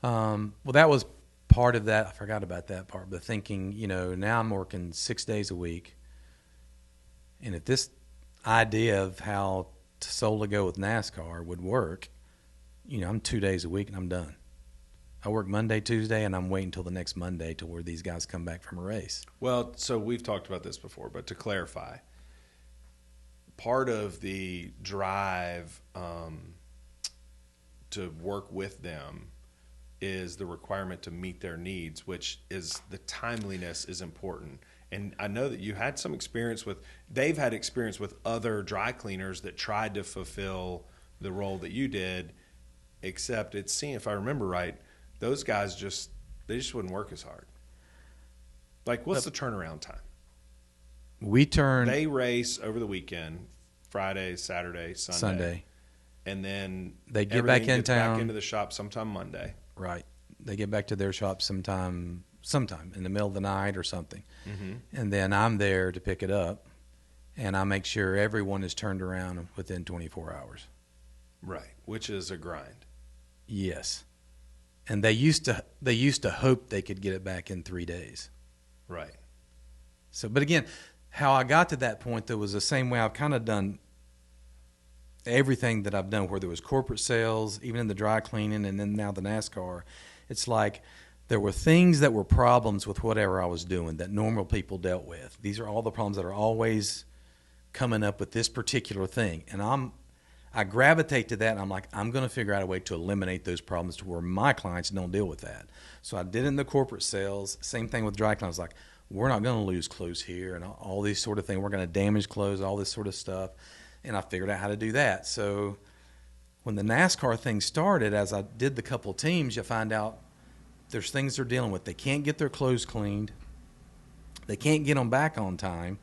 S2: Well, that was part of that. I forgot about that part. But thinking, now I'm working 6 days a week. And if this idea of how solely go with NASCAR would work, I'm 2 days a week and I'm done. I work Monday, Tuesday, and I'm waiting until the next Monday to where these guys come back from a race.
S1: Well, so we've talked about this before, but to clarify, part of the drive to work with them is the requirement to meet their needs, which is the timeliness is important. And I know that you had some experience they've had experience with other dry cleaners that tried to fulfill the role that you did, except if I remember right, those guys just wouldn't work as hard. Like, what's the turnaround time? They race over the weekend, Friday, Saturday, Sunday. And then
S2: they get back in town.
S1: Back into the shop sometime Monday.
S2: Right. They get back to their shop sometime in the middle of the night or something. Mm-hmm. And then I'm there to pick it up, and I make sure everyone is turned around within 24 hours.
S1: Right, which is a grind.
S2: Yes. And they used to hope they could get it back in 3 days.
S1: Right.
S2: So, but again, how I got to that point, though, was the same way I've kind of done everything that I've done, where there was corporate sales, even in the dry cleaning, and then now the NASCAR. It's like there were things that were problems with whatever I was doing that normal people dealt with. These are all the problems that are always coming up with this particular thing. And I gravitate to that, and I'm like, I'm going to figure out a way to eliminate those problems to where my clients don't deal with that. So I did it in the corporate sales. Same thing with dry cleaning. I was like, we're not going to lose clothes here and all these sort of things. We're going to damage clothes, all this sort of stuff. And I figured out how to do that. So when the NASCAR thing started, as I did the couple of teams, you find out there's things they're dealing with. They can't get their clothes cleaned. They can't get them back on time,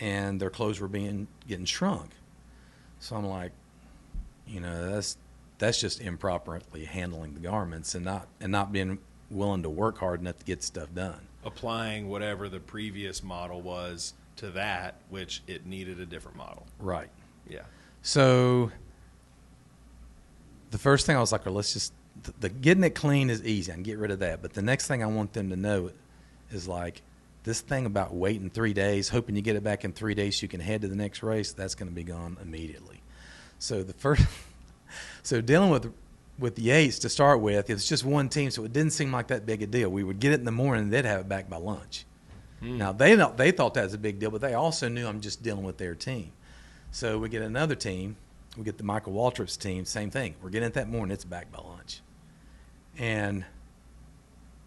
S2: and their clothes were getting shrunk. So I'm like, that's just improperly handling the garments and not being willing to work hard enough to get stuff done.
S1: Applying whatever the previous model was to that, which it needed a different model.
S2: Right.
S1: Yeah.
S2: So the first thing I was like, well, let's just the getting it clean is easy. I can get rid of that. But the next thing I want them to know is like this thing about waiting 3 days, hoping you get it back in 3 days so you can head to the next race. That's going to be gone immediately. So dealing with the Yates to start with, it's just one team, so it didn't seem like that big a deal. We would get it in the morning, and they'd have it back by lunch. Now they thought that was a big deal, but they also knew I'm just dealing with their team. So we get another team. We get the Michael Waltrip's team. Same thing. We're getting it that morning. It's back by lunch. And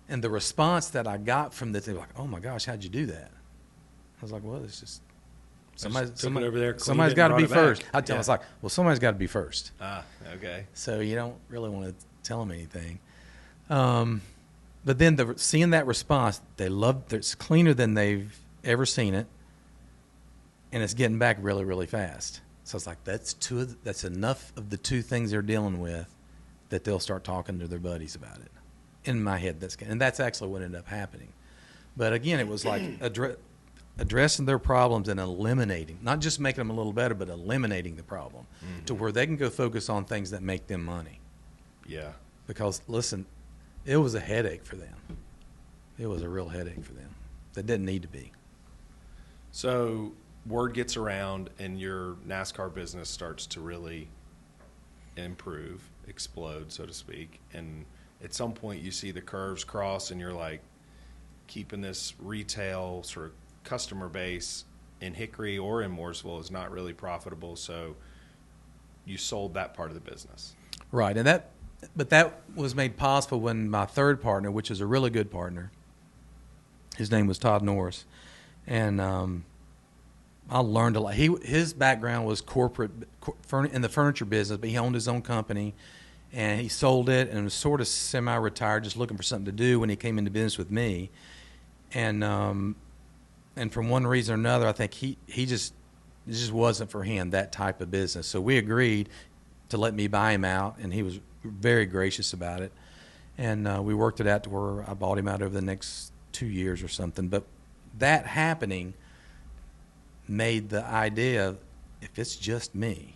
S2: the response that I got from they were like, "Oh my gosh, how'd you do that?" I was like, "Well, it's just somebody
S1: over there.
S2: Somebody's got to be first." I was like, "Well, somebody's got to be first."
S1: Okay.
S2: So you don't really want to tell them anything. But then seeing that response, they loved it. It's cleaner than they've ever seen it, and it's getting back really, really fast. So it's like that's enough of the two things they're dealing with that they'll start talking to their buddies about it. In my head, that's actually what ended up happening. But again, it was like addressing their problems and eliminating, not just making them a little better, but eliminating the problem to where they can go focus on things that make them money.
S1: Yeah.
S2: Because listen, it was a headache for them. It was a real headache for them. That didn't need to be.
S1: So word gets around and your NASCAR business starts to really improve, explode, so to speak. And at some point you see the curves cross and you're like, keeping this retail sort of customer base in Hickory or in Mooresville is not really profitable. So you sold that part of the business. Right.
S2: But that was made possible when my third partner, which is a really good partner, his name was Todd Norris, and I learned a lot. His background was corporate in the furniture business, but he owned his own company, and he sold it and was sort of semi-retired, just looking for something to do when he came into business with me, and from one reason or another, I think it just wasn't for him, that type of business. So we agreed to let me buy him out, and he was very gracious about it. And we worked it out to where I bought him out over the next 2 years or something. But that happening made the idea of, if it's just me,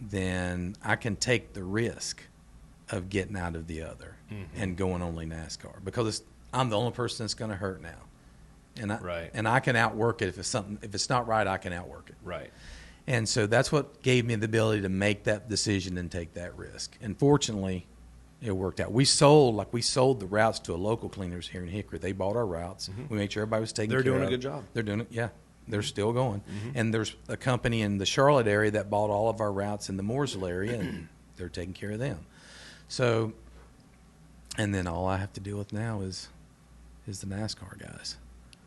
S2: then I can take the risk of getting out of the other and going only NASCAR, because I'm the only person that's going to hurt now. And I can outwork it if it's not right, I can outwork it.
S1: Right.
S2: And so that's what gave me the ability to make that decision and take that risk. And fortunately, it worked out. We sold the routes to a local cleaners here in Hickory. They bought our routes. We made sure everybody was taken care of.
S1: They're doing a good job.
S2: They're doing it, yeah. They're still going. And there's a company in the Charlotte area that bought all of our routes in the Mooresville area, and they're taking care of them. So, and then all I have to deal with now is the NASCAR guys.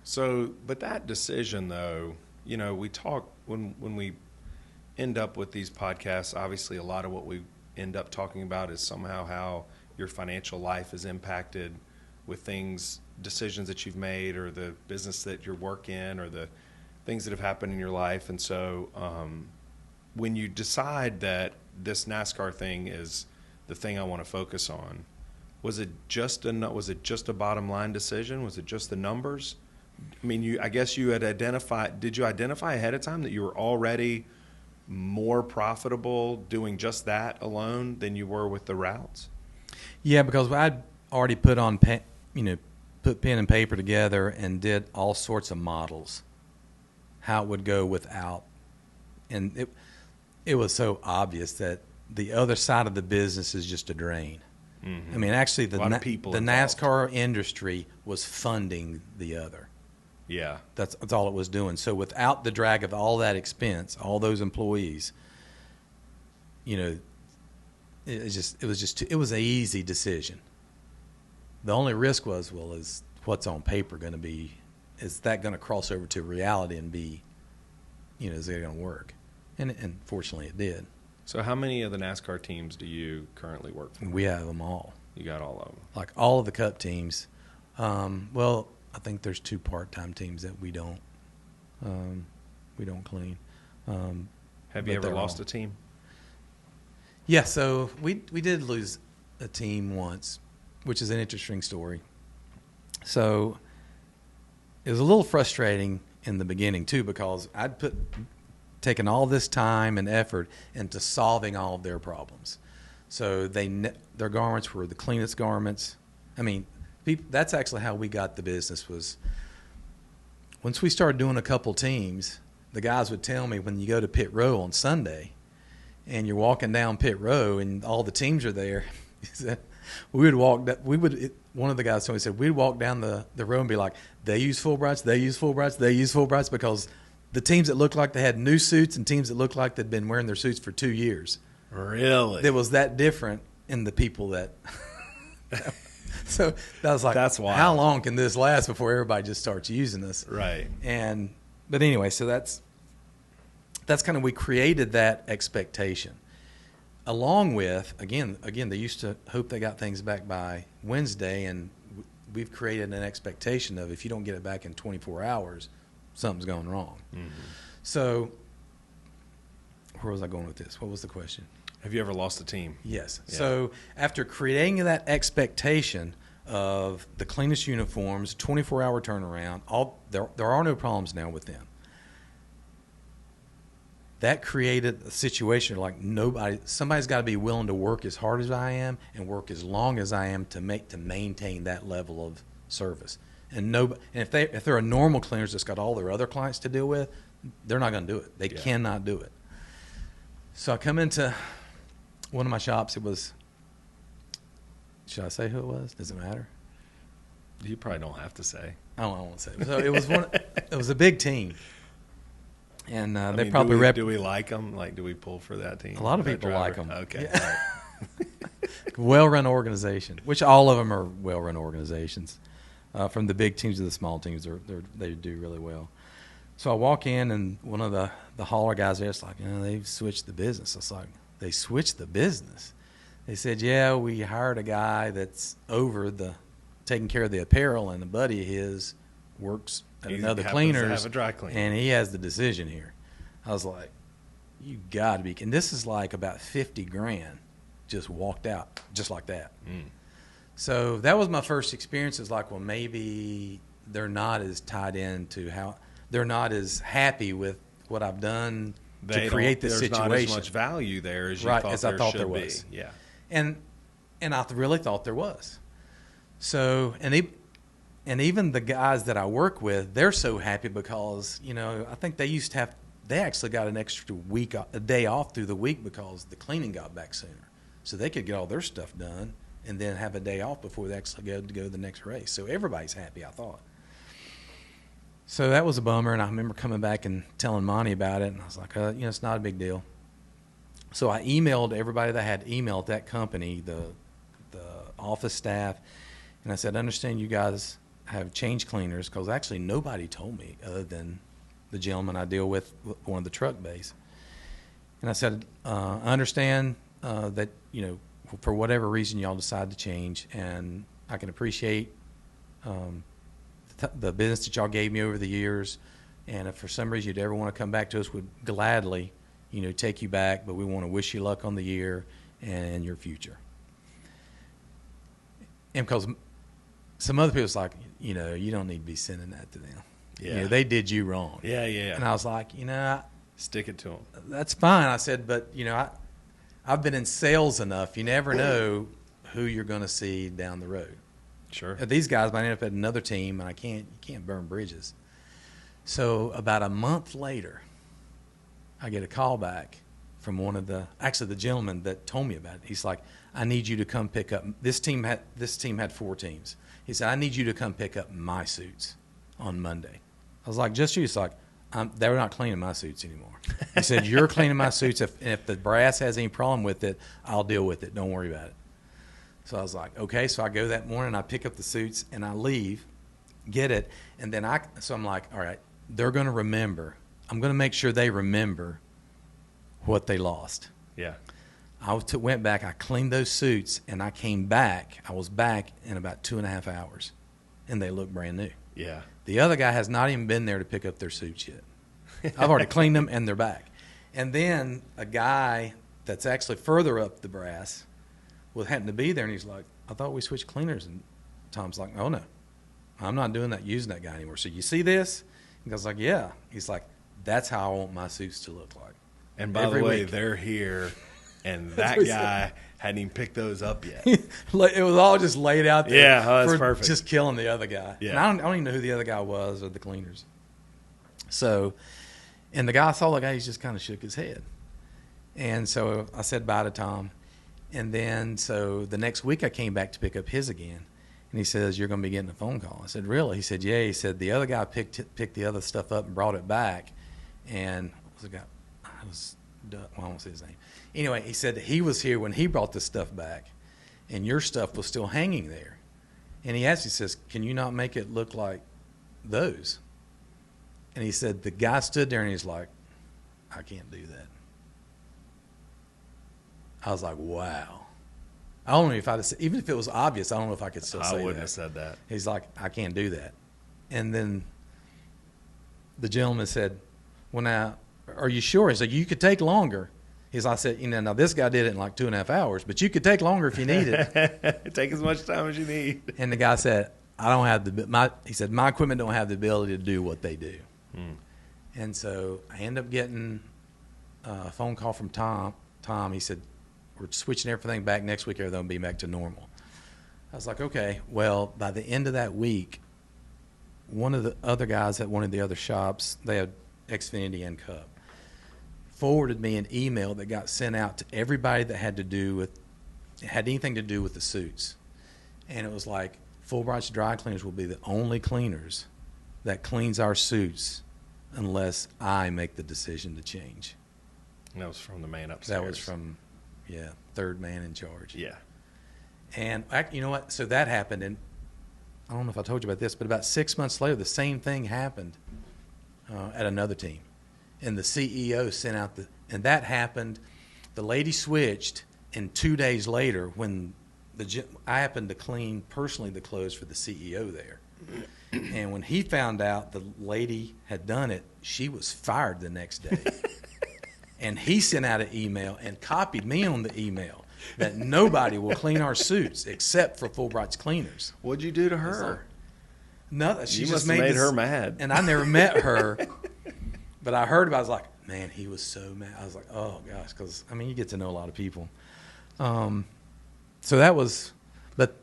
S1: So, but that decision, though, we talk when we end up with these podcasts, obviously a lot of what we end up talking about is somehow how your financial life is impacted with decisions that you've made, or the business that you work in, or the things that have happened in your life. And so when you decide that this NASCAR thing is the thing I want to focus on, was it just a bottom line decision? Was it just the numbers? I mean, I guess you had did you identify ahead of time that you were already more profitable doing just that alone than you were with the routes?
S2: Yeah, because I'd already put pen and paper together and did all sorts of models, how it would go without. And it was so obvious that the other side of the business is just a drain. I mean, actually, the NASCAR industry was funding the other.
S1: Yeah,
S2: that's all it was doing. So without the drag of all that expense, all those employees, it was an easy decision. The only risk was, is what's on paper going to be? Is that going to cross over to reality and be, is it going to work? And fortunately, it did.
S1: So how many of the NASCAR teams do you currently work for?
S2: We have them all.
S1: You got all of them.
S2: Like all of the Cup teams. Well, I think there's 2 part-time teams that we don't clean.
S1: Have you ever lost a team?
S2: Yeah, so we did lose a team once, which is an interesting story. So it was a little frustrating in the beginning too, because I'd taken all this time and effort into solving all of their problems. So their garments were the cleanest garments. I mean, that's actually how we got the business. Was once we started doing a couple teams, the guys would tell me, when you go to pit row on Sunday and you're walking down pit row and all the teams are there, one of the guys told me, said, we'd walk down the row and be like, they use Fulbrights, they use Fulbrights, they use Fulbrights, because the teams that looked like they had new suits and teams that looked like they'd been wearing their suits for 2 years.
S1: Really?
S2: It was that different in the people that so that was like,
S1: that's wild.
S2: How long can this last before everybody just starts using this?
S1: Right.
S2: But anyway, so that's kind of, we created that expectation. Along with, again, they used to hope they got things back by Wednesday, and we've created an expectation of, if you don't get it back in 24 hours, something's going wrong. So where was I going with this? What was the question?
S1: Have you ever lost a team?
S2: Yes.
S1: Yeah.
S2: So after creating that expectation of the cleanest uniforms, 24-hour turnaround, there are no problems now with them. That created a situation like somebody's got to be willing to work as hard as I am and work as long as I am to maintain that level of service. And if they're a normal cleaners that's got all their other clients to deal with, they're not going to do it. They cannot do it. So I come into one of my shops. It was, should I say who it was? Does it matter?
S1: You probably don't have to say.
S2: I won't say. So it was it was a big team, and they
S1: do we like them? Like, do we pull for that team?
S2: A lot of people like them.
S1: Okay.
S2: Yeah. Right. Well-run organization, which all of them are well-run organizations. From the big teams to the small teams, they do really well. So I walk in, and one of the hauler guys there is like, they've switched the business. It's like, they switched the business. They said, yeah, we hired a guy that's taking care of the apparel, and a buddy of his works at another cleaners,
S1: have a dry cleaner,
S2: and he has the decision here. I was like, you got to be. And this is like about $50,000 just walked out just like that. So that was my first experience. It's like, well, maybe they're not as tied into they're not as happy with what I've done to create this situation.
S1: There's not as much value there as you thought
S2: as I thought there
S1: should
S2: was.
S1: be. Yeah.
S2: And I really thought there was. So, and even the guys that I work with, they're so happy because, I think they actually got an extra a day off through the week because the cleaning got back sooner. So they could get all their stuff done and then have a day off before they actually go to the next race. So everybody's happy, I thought. So that was a bummer, and I remember coming back and telling Monty about it, and I was like, it's not a big deal. So I emailed everybody that had emailed that company, the office staff, and I said, I understand you guys have change cleaners, because actually nobody told me other than the gentleman I deal with one of the truck bays. And I said, I understand that, for whatever reason y'all decide to change, and I can appreciate the business that y'all gave me over the years, and if for some reason you'd ever want to come back to us, we'd gladly, take you back, but we want to wish you luck on the year and your future. And because some other people's like, you don't need to be sending that to them.
S1: Yeah.
S2: They did you wrong.
S1: Yeah.
S2: And I was like,
S1: stick it to them.
S2: That's fine. I said, but, I've been in sales enough. You never know who you're going to see down the road.
S1: Sure.
S2: These guys might end up at another team, and you can't burn bridges. So about a month later, I get a call back from the gentleman that told me about it. He's like, I need you to come pick up. This team had 4 teams. He said, I need you to come pick up my suits on Monday. I was like, just you? He's like, they're not cleaning my suits anymore. He said, you're cleaning my suits. If the brass has any problem with it, I'll deal with it. Don't worry about it. So I was like, okay. So I go that morning, I pick up the suits, and I leave, get it, and then I'm like, all right, they're going to remember. I'm going to make sure they remember what they lost.
S1: Yeah.
S2: I went back, I cleaned those suits, and I came back. I was back in about 2.5 hours, and they look brand new.
S1: Yeah.
S2: The other guy has not even been there to pick up their suits yet. I've already cleaned them, and they're back. And then a guy that's actually further up the brass happened to be there, and he's like, I thought we switched cleaners. And Tom's like, oh, no, I'm not using that guy anymore. So you see this? And I was like, yeah. He's like, that's how I want my suits to look like.
S1: And by the way, they're here, and that guy hadn't even picked those up yet.
S2: It was all just laid out there.
S1: Yeah, that's perfect.
S2: Just killing the other guy.
S1: Yeah.
S2: And I don't even know who the other guy was or the cleaners. So, and the guy saw the guy, he just kind of shook his head. And so I said bye to Tom. And then, so the next week I came back to pick up his again. And he says, you're going to be getting a phone call. I said, really? He said, yeah. He said, the other guy picked the other stuff up and brought it back. And what was the guy? I won't say his name. Anyway, he said that he was here when he brought the stuff back, and your stuff was still hanging there. And he asked, he says, can you not make it look like those? And he said, the guy stood there, and he's like, I can't do that. I was like, wow. I don't know if I'd even if it was obvious, I don't know if I could still say that.
S1: I wouldn't have said that.
S2: He's like, I can't do that. And then the gentleman said, well, now, are you sure? He said, you could take longer. I said, now this guy did it in like 2.5 hours, but you could take longer if you need it.
S1: Take as much time as you need.
S2: And the guy said, I don't have he said, my equipment don't have the ability to do what they do. And so I ended up getting a phone call from Tom. He said, we're switching everything back next week. Everything will be back to normal. I was like, okay. Well, by the end of that week, one of the other guys at one of the other shops, they had Xfinity and Cup, forwarded me an email that got sent out to everybody that had anything to do with the suits. And it was like, Fulbright's dry cleaners will be the only cleaners that cleans our suits unless I make the decision to change.
S1: And that was from the man upstairs.
S2: That was from, third man in charge.
S1: Yeah.
S2: And you know what? So that happened, and I don't know if I told you about this, but about 6 months later, the same thing happened at another team. And the CEO sent out and that happened. The lady switched, and 2 days later, when I happened to clean personally the clothes for the CEO there. And when he found out the lady had done it, she was fired the next day. And he sent out an email and copied me on the email that nobody will clean our suits except for Fulbright's cleaners.
S1: What'd you do to her?
S2: Nothing. She
S1: You
S2: just
S1: must have made her
S2: this,
S1: mad.
S2: And I never met her, but I heard about it. I was like, man, he was so mad. I was like, oh gosh, because I mean, you get to know a lot of people. So that was, but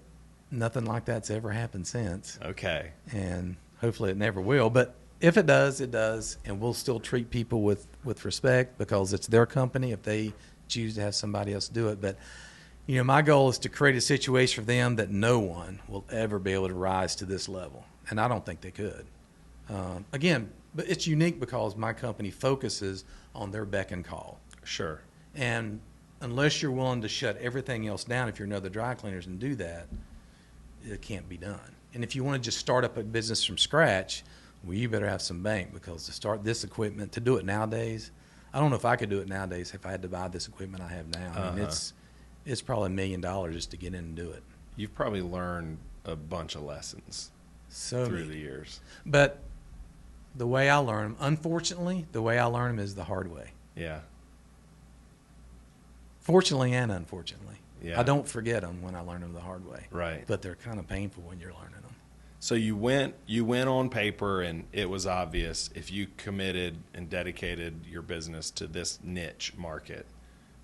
S2: nothing like that's ever happened since.
S1: Okay.
S2: And hopefully it never will. But if it does, it does, and we'll still treat people with respect because it's their company if they choose to have somebody else do it. But you know, my goal is to create a situation for them that no one will ever be able to rise to this level, and I don't think they could. Again, but it's unique because my company focuses on their beck and call.
S1: Sure.
S2: And unless you're willing to shut everything else down, if you're another dry cleaners and do that, it can't be done. And if you want to just start up a business from scratch, well, you better have some bank, because to start this equipment, to do it nowadays, I don't know if I could do it nowadays if I had to buy this equipment I have now. I mean, it's probably $1 million just to get in and do it.
S1: You've probably learned a bunch of lessons through the years.
S2: But the way I learn them, unfortunately, the way I learn them is the hard way.
S1: Yeah.
S2: Fortunately and unfortunately.
S1: Yeah.
S2: I don't forget them when I learn them the hard way.
S1: Right.
S2: But they're kind of painful when you're learning them.
S1: So you went on paper, and it was obvious if you committed and dedicated your business to this niche market,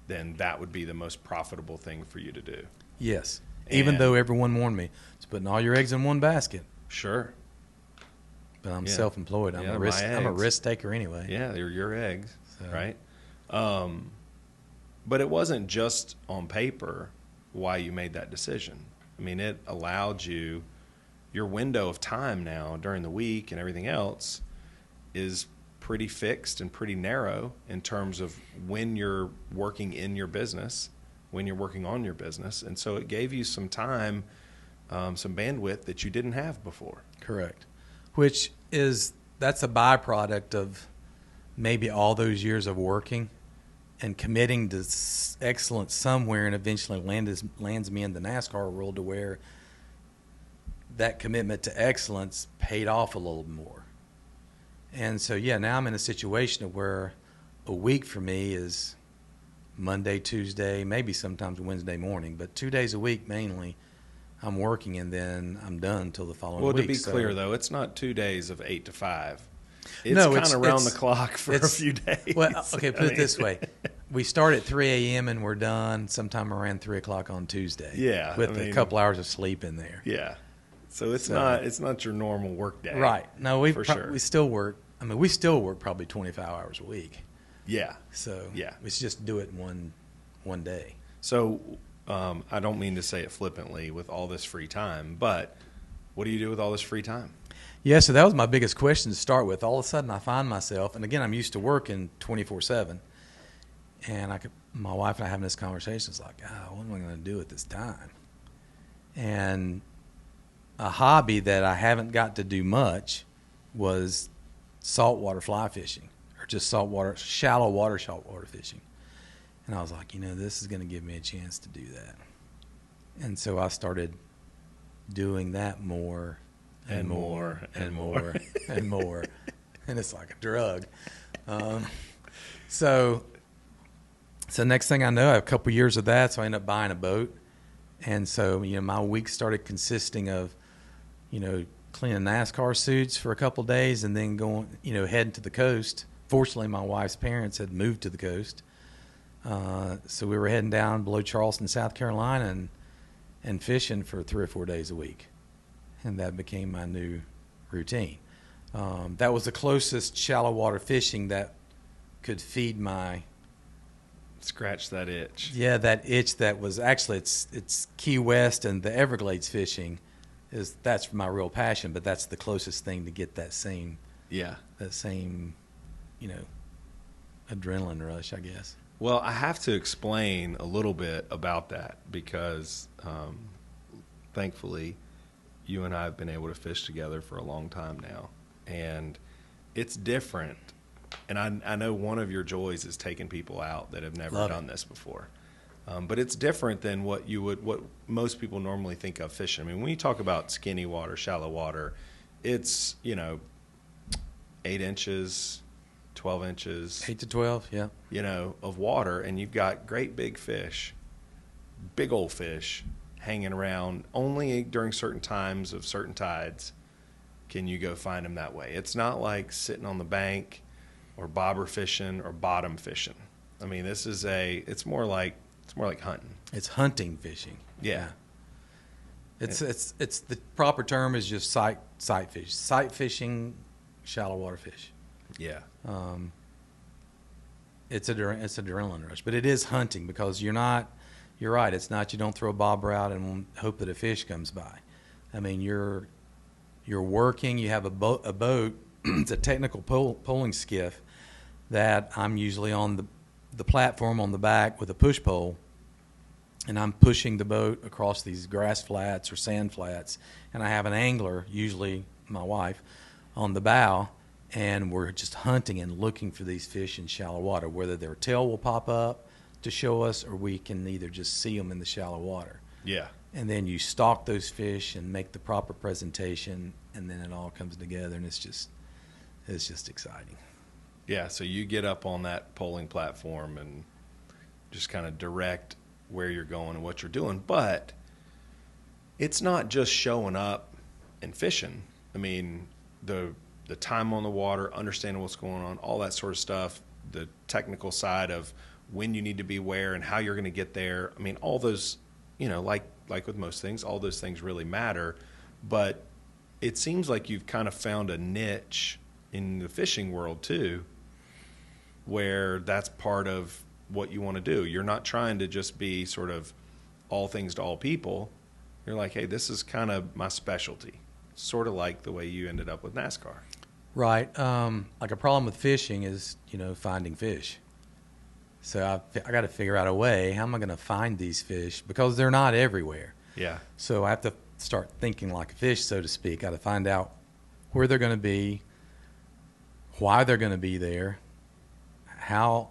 S1: then that would be the most profitable thing for you to do.
S2: Yes. Even though everyone warned me, it's putting all your eggs in one basket.
S1: Sure.
S2: But I'm self-employed. I'm a risk taker anyway.
S1: Yeah, they're your eggs, right? But it wasn't just on paper why you made that decision. I mean, it allowed you, your window of time now during the week and everything else is pretty fixed and pretty narrow in terms of when you're working in your business, when you're working on your business. And so it gave you some time, some bandwidth that you didn't have before.
S2: Correct. That's a byproduct of maybe all those years of working and committing to excellence somewhere, and eventually lands me in the NASCAR world to where that commitment to excellence paid off a little more. And so, now I'm in a situation where a week for me is Monday, Tuesday, maybe sometimes Wednesday morning, but 2 days a week mainly I'm working, and then I'm done until the following week.
S1: Well, to be clear, though, it's not 2 days of 8 to 5. It's kind of around the clock for a few days.
S2: Well, okay, put it this way. We start at 3 a.m. and we're done sometime around 3 o'clock on Tuesday.
S1: Yeah.
S2: With a couple hours of sleep in there.
S1: Yeah. So it's not your normal work day.
S2: Right. No, we still work. I mean, we still work probably 25 hours a week.
S1: Yeah.
S2: So it's just do it one day.
S1: So I don't mean to say it flippantly with all this free time, but what do you do with all this free time?
S2: Yeah, so that was my biggest question to start with. All of a sudden I find myself, and again, I'm used to working 24/7, and my wife and I having this conversation. It's like, what am I going to do at this time? And a hobby that I haven't got to do much was saltwater fly fishing, or just shallow water saltwater fishing. And I was like, this is going to give me a chance to do that. And so I started doing that more and more and more and more. And it's like a drug. So next thing I know, I have a couple years of that, so I ended up buying a boat. And so, my week started consisting of, cleaning NASCAR suits for a couple of days, and then going, heading to the coast. Fortunately, my wife's parents had moved to the coast. So we were heading down below Charleston, South Carolina, and fishing for 3 or 4 days a week. And that became my new routine. That was the closest shallow water fishing that could feed my...
S1: Scratch that itch.
S2: Yeah, that itch that was actually, it's Key West and the Everglades fishing. That's my real passion, but that's the closest thing to get that same adrenaline rush, I guess.
S1: Well, I have to explain a little bit about that because thankfully you and I have been able to fish together for a long time now, and it's different. And I know one of your joys is taking people out that have never done this before. But it's different than what most people normally think of fishing. I mean, when you talk about skinny water, shallow water, it's, 8 inches, 12 inches.
S2: 8 to 12, yeah.
S1: Of water, and you've got great big fish, big old fish, hanging around. Only during certain times of certain tides can you go find them that way. It's not like sitting on the bank or bobber fishing or bottom fishing. I mean, it's more like hunting.
S2: It's hunting fishing.
S1: Yeah.
S2: It's the proper term is just sight fish. Sight fishing, shallow water fish.
S1: Yeah.
S2: It's adrenaline rush, but it is hunting because you're right. It's not, you don't throw a bobber out and hope that a fish comes by. I mean, you're working, you have a boat. It's a technical poling skiff that I'm usually on the platform on the back with a push pole, and I'm pushing the boat across these grass flats or sand flats, and I have an angler, usually my wife, on the bow, and we're just hunting and looking for these fish in shallow water, whether their tail will pop up to show us or we can either just see them in the shallow water.
S1: Yeah.
S2: And then you stalk those fish and make the proper presentation, and then it all comes together, and it's just exciting.
S1: Yeah, so you get up on that polling platform and just kind of direct where you're going and what you're doing. But it's not just showing up and fishing. I mean, the time on the water, understanding what's going on, all that sort of stuff, the technical side of when you need to be where and how you're going to get there. I mean, all those, like with most things, all those things really matter. But it seems like you've kind of found a niche in the fishing world too, where that's part of what you want to do. You're not trying to just be sort of all things to all people. You're like, hey, this is kind of my specialty. Sort of like the way you ended up with NASCAR.
S2: Right. Like a problem with fishing is, finding fish. So I got to figure out a way, how am I going to find these fish? Because they're not everywhere.
S1: Yeah.
S2: So I have to start thinking like a fish, so to speak. I got to find out where they're going to be, why they're going to be there, how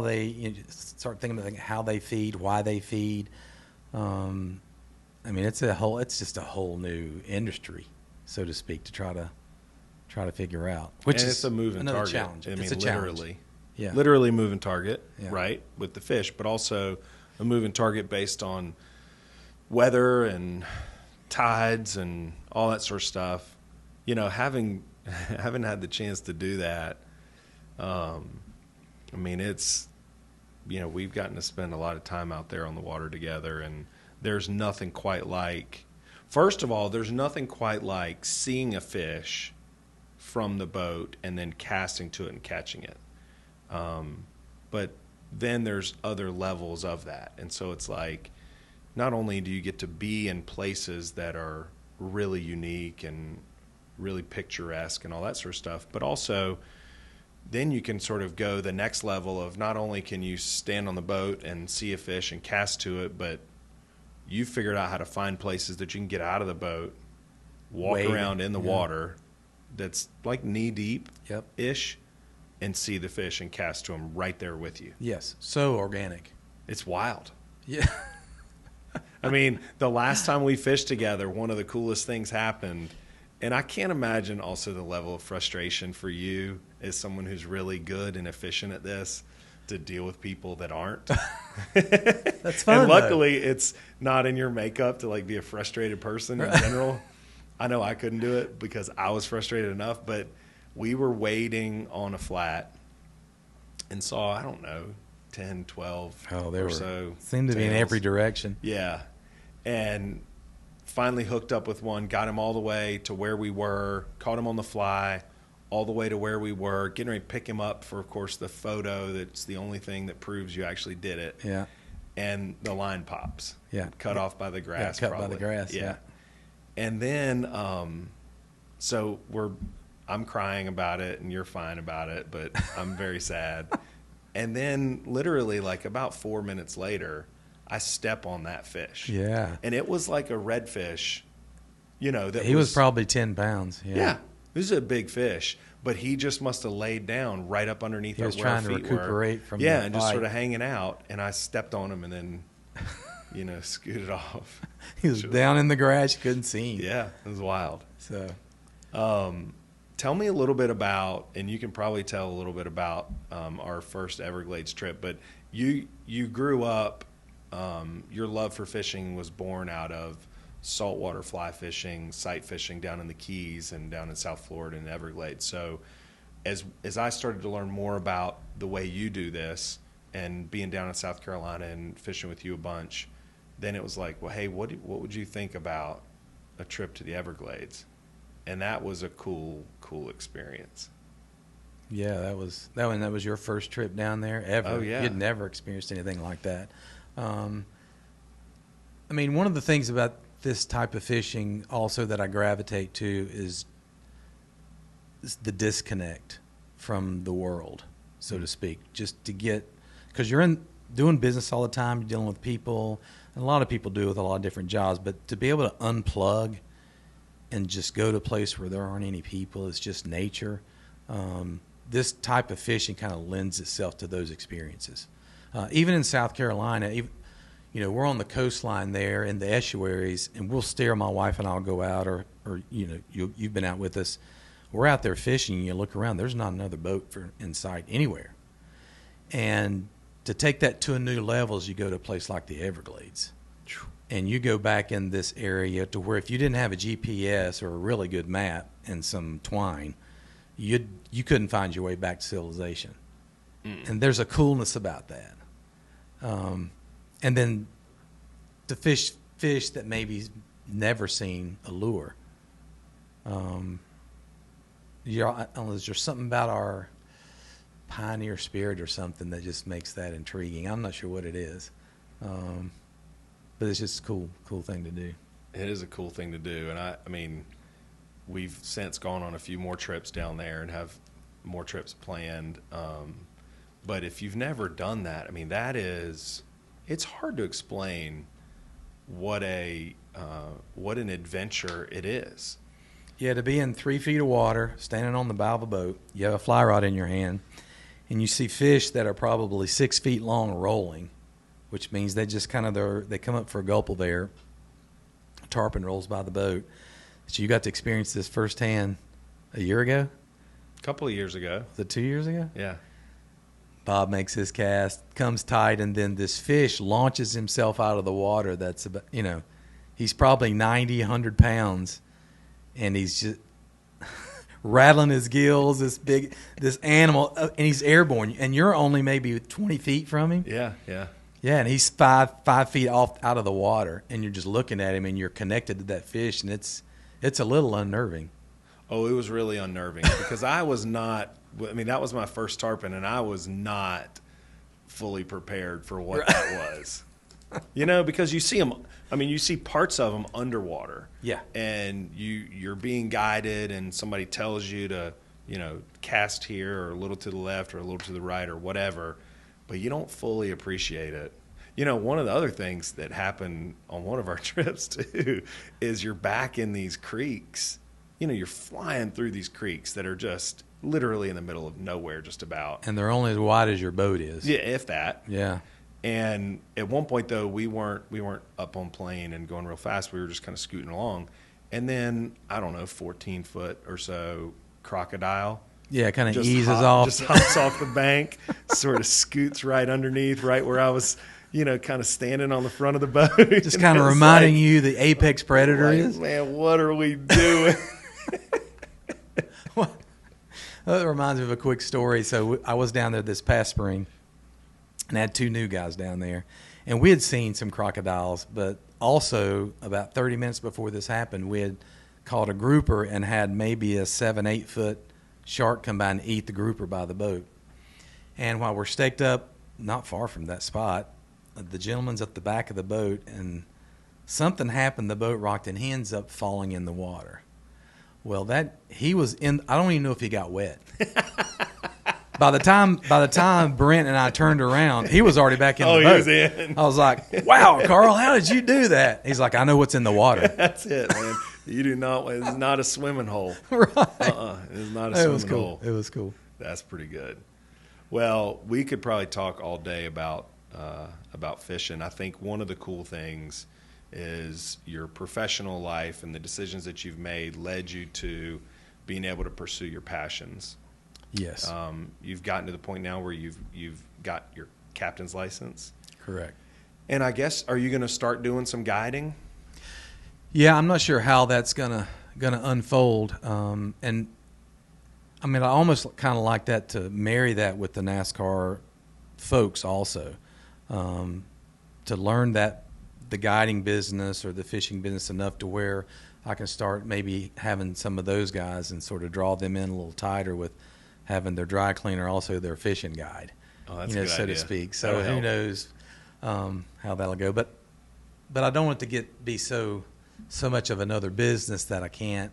S2: they start thinking about how they feed, why they feed. I mean, it's just a whole new industry, so to speak, to try to figure out. Which
S1: and
S2: is
S1: it's a moving
S2: another
S1: target.
S2: challenge.
S1: I mean,
S2: it's a
S1: literally,
S2: challenge.
S1: literally moving target,
S2: Yeah.
S1: right, with the fish, but also a moving target based on weather and tides and all that sort of stuff. Having had the chance to do that, I mean, it's, we've gotten to spend a lot of time out there on the water together, and there's nothing quite like, first of all, there's nothing quite like seeing a fish from the boat and then casting to it and catching it. But then there's other levels of that. And so it's like, not only do you get to be in places that are really unique and really picturesque and all that sort of stuff, but also then you can sort of go the next level of not only can you stand on the boat and see a fish and cast to it, but you figured out how to find places that you can get out of the boat, walk around in the water that's like knee deep ish, and see the fish and cast to them right there with you.
S2: Yes, so organic.
S1: It's wild.
S2: Yeah.
S1: I mean, the last time we fished together, one of the coolest things happened. And I can't imagine also the level of frustration for you as someone who's really good and efficient at this to deal with people that aren't.
S2: That's fun.
S1: And luckily, it's not in your makeup to like be a frustrated person in general. I know I couldn't do it because I was frustrated enough, but we were wading on a flat and saw, I don't know, 10, 12 or so.
S2: Seemed to be in every direction.
S1: Yeah. And finally hooked up with one, got him all the way to where we were, caught him on the fly, all the way to where we were, getting ready to pick him up for, of course, the photo. That's the only thing that proves you actually did it.
S2: Yeah.
S1: And the line pops.
S2: Yeah.
S1: Cut off by the grass.
S2: Cut by the grass. Yeah.
S1: And then, so I'm crying about it and you're fine about it, but I'm very sad. And then literally like about 4 minutes later, I step on that fish.
S2: Yeah.
S1: And it was like a redfish, that
S2: he was probably 10 pounds.
S1: Yeah. This is a big fish, but he just must have laid down right up underneath
S2: he was
S1: where our
S2: trying
S1: feet
S2: to recuperate
S1: were.
S2: from
S1: yeah,
S2: the
S1: and just
S2: fight.
S1: sort of hanging out, and I stepped on him and then, scooted off.
S2: He was down in the grass. You couldn't see him.
S1: Yeah, it was wild.
S2: So,
S1: tell me a little bit about, and you can probably tell a little bit about our first Everglades trip, but you grew up, your love for fishing was born out of saltwater fly fishing, sight fishing down in the Keys and down in South Florida and Everglades. So as I started to learn more about the way you do this and being down in South Carolina and fishing with you a bunch, then it was like, well, hey, what would you think about a trip to the Everglades? And that was a cool experience.
S2: Yeah, that was your first trip down there ever.
S1: Oh, yeah.
S2: You'd never experienced anything like that. I mean, one of the things about this type of fishing also that I gravitate to is the disconnect from the world, so to speak. Just to get, because you're doing business all the time, you're dealing with people, and a lot of people do with a lot of different jobs, but to be able to unplug and just go to a place where there aren't any people, it's just nature. This type of fishing kind of lends itself to those experiences. Even in South Carolina, we're on the coastline there in the estuaries, and we'll steer. My wife and I'll go out, or you've been out with us. We're out there fishing. You look around, there's not another boat in sight anywhere. And to take that to a new level is you go to a place like the Everglades, and you go back in this area to where if you didn't have a GPS or a really good map and some twine, you couldn't find your way back to civilization. And there's a coolness about that. And then to fish that maybe never seen a lure. There's just something about our pioneer spirit or something that just makes that intriguing. I'm not sure what it is, but it's just a cool thing to do.
S1: It is a cool thing to do, and I mean, we've since gone on a few more trips down there and have more trips planned. But if you've never done that, I mean, it's hard to explain what an adventure it is.
S2: Yeah, to be in 3 feet of water, standing on the bow of a boat, you have a fly rod in your hand, and you see fish that are probably 6 feet long rolling, which means they just they come up for a gulp of air. A tarpon rolls by the boat. So you got to experience this firsthand a year ago?
S1: A couple of years ago.
S2: Was it 2 years ago?
S1: Yeah.
S2: Bob makes his cast, comes tight, and then this fish launches himself out of the water. That's about, he's probably 90, 100 pounds, and he's just rattling his gills, this animal, and he's airborne, and you're only maybe 20 feet from him.
S1: Yeah, yeah.
S2: Yeah, and he's 5 feet off out of the water, and you're just looking at him, and you're connected to that fish, and it's a little unnerving.
S1: Oh, it was really unnerving because that was my first tarpon, and I was not fully prepared for what that was. Because you see them, you see parts of them underwater.
S2: Yeah.
S1: And you're being guided, and somebody tells you to, cast here or a little to the left or a little to the right or whatever, but you don't fully appreciate it. One of the other things that happened on one of our trips, too, is you're back in these creeks. You're flying through these creeks that are just literally in the middle of nowhere just about.
S2: And they're only as wide as your boat is.
S1: Yeah, if that.
S2: Yeah.
S1: And at one point, though, we weren't up on plane and going real fast. We were just kind of scooting along. And then, 14 foot or so crocodile.
S2: Yeah, kind of eases off.
S1: Just hops off the bank, sort of scoots right underneath, right where I was, kind of standing on the front of the boat.
S2: Just kind of reminding you the apex predator is.
S1: Man, what are we doing?
S2: That reminds me of a quick story. So I was down there this past spring and had 2 new guys down there. And we had seen some crocodiles, but also about 30 minutes before this happened, we had caught a grouper and had maybe a 7-8 foot shark come by and eat the grouper by the boat. And while we're staked up not far from that spot, the gentleman's at the back of the boat, and something happened. The boat rocked, and he ends up falling in the water. Well, he was in. I don't even know if he got wet. By the time Brent and I turned around, he was already back in the boat.
S1: He was in.
S2: I was like, "Wow, Carl, how did you do that?" He's like, "I know what's in the water."
S1: That's it, man. You do not. It's not a swimming hole.
S2: Right.
S1: It's not a swimming hole.
S2: It was cool.
S1: That's pretty good. Well, we could probably talk all day about fishing. I think one of the cool things is your professional life and the decisions that you've made led you to being able to pursue your passions.
S2: Yes.
S1: You've gotten to the point now where you've got your captain's license.
S2: Correct.
S1: And I guess, are you going to start doing some guiding?
S2: Yeah, I'm not sure how that's gonna unfold. And I mean, I almost kind of like that to marry that with the NASCAR folks also, to learn that the guiding business or the fishing business enough to where I can start maybe having some of those guys and sort of draw them in a little tighter with having their dry cleaner also their fishing guide,
S1: Oh, that's a good
S2: so
S1: idea.
S2: to speak. So
S1: That'll
S2: who
S1: help.
S2: knows how that'll go. But I don't want it to be so much of another business that I can't.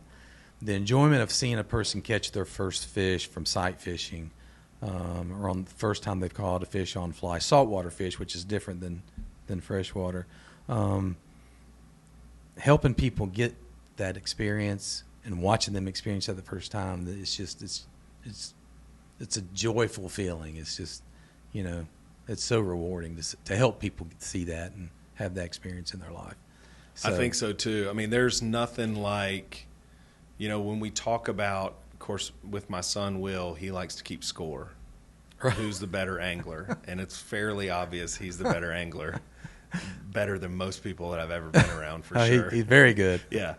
S2: The enjoyment of seeing a person catch their first fish from sight fishing, or on the first time they've caught a fish on fly, saltwater fish, which is different than freshwater, helping people get that experience and watching them experience that the first time, it's a joyful feeling. It's just, it's so rewarding to help people see that and have that experience in their life.
S1: I think so too. I mean, there's nothing like, when we talk about, of course, with my son Will, he likes to keep score.
S2: Right.
S1: Who's the better angler? And it's fairly obvious he's the better angler. Better than most people that I've ever been around, for sure.
S2: He's very good.
S1: Yeah.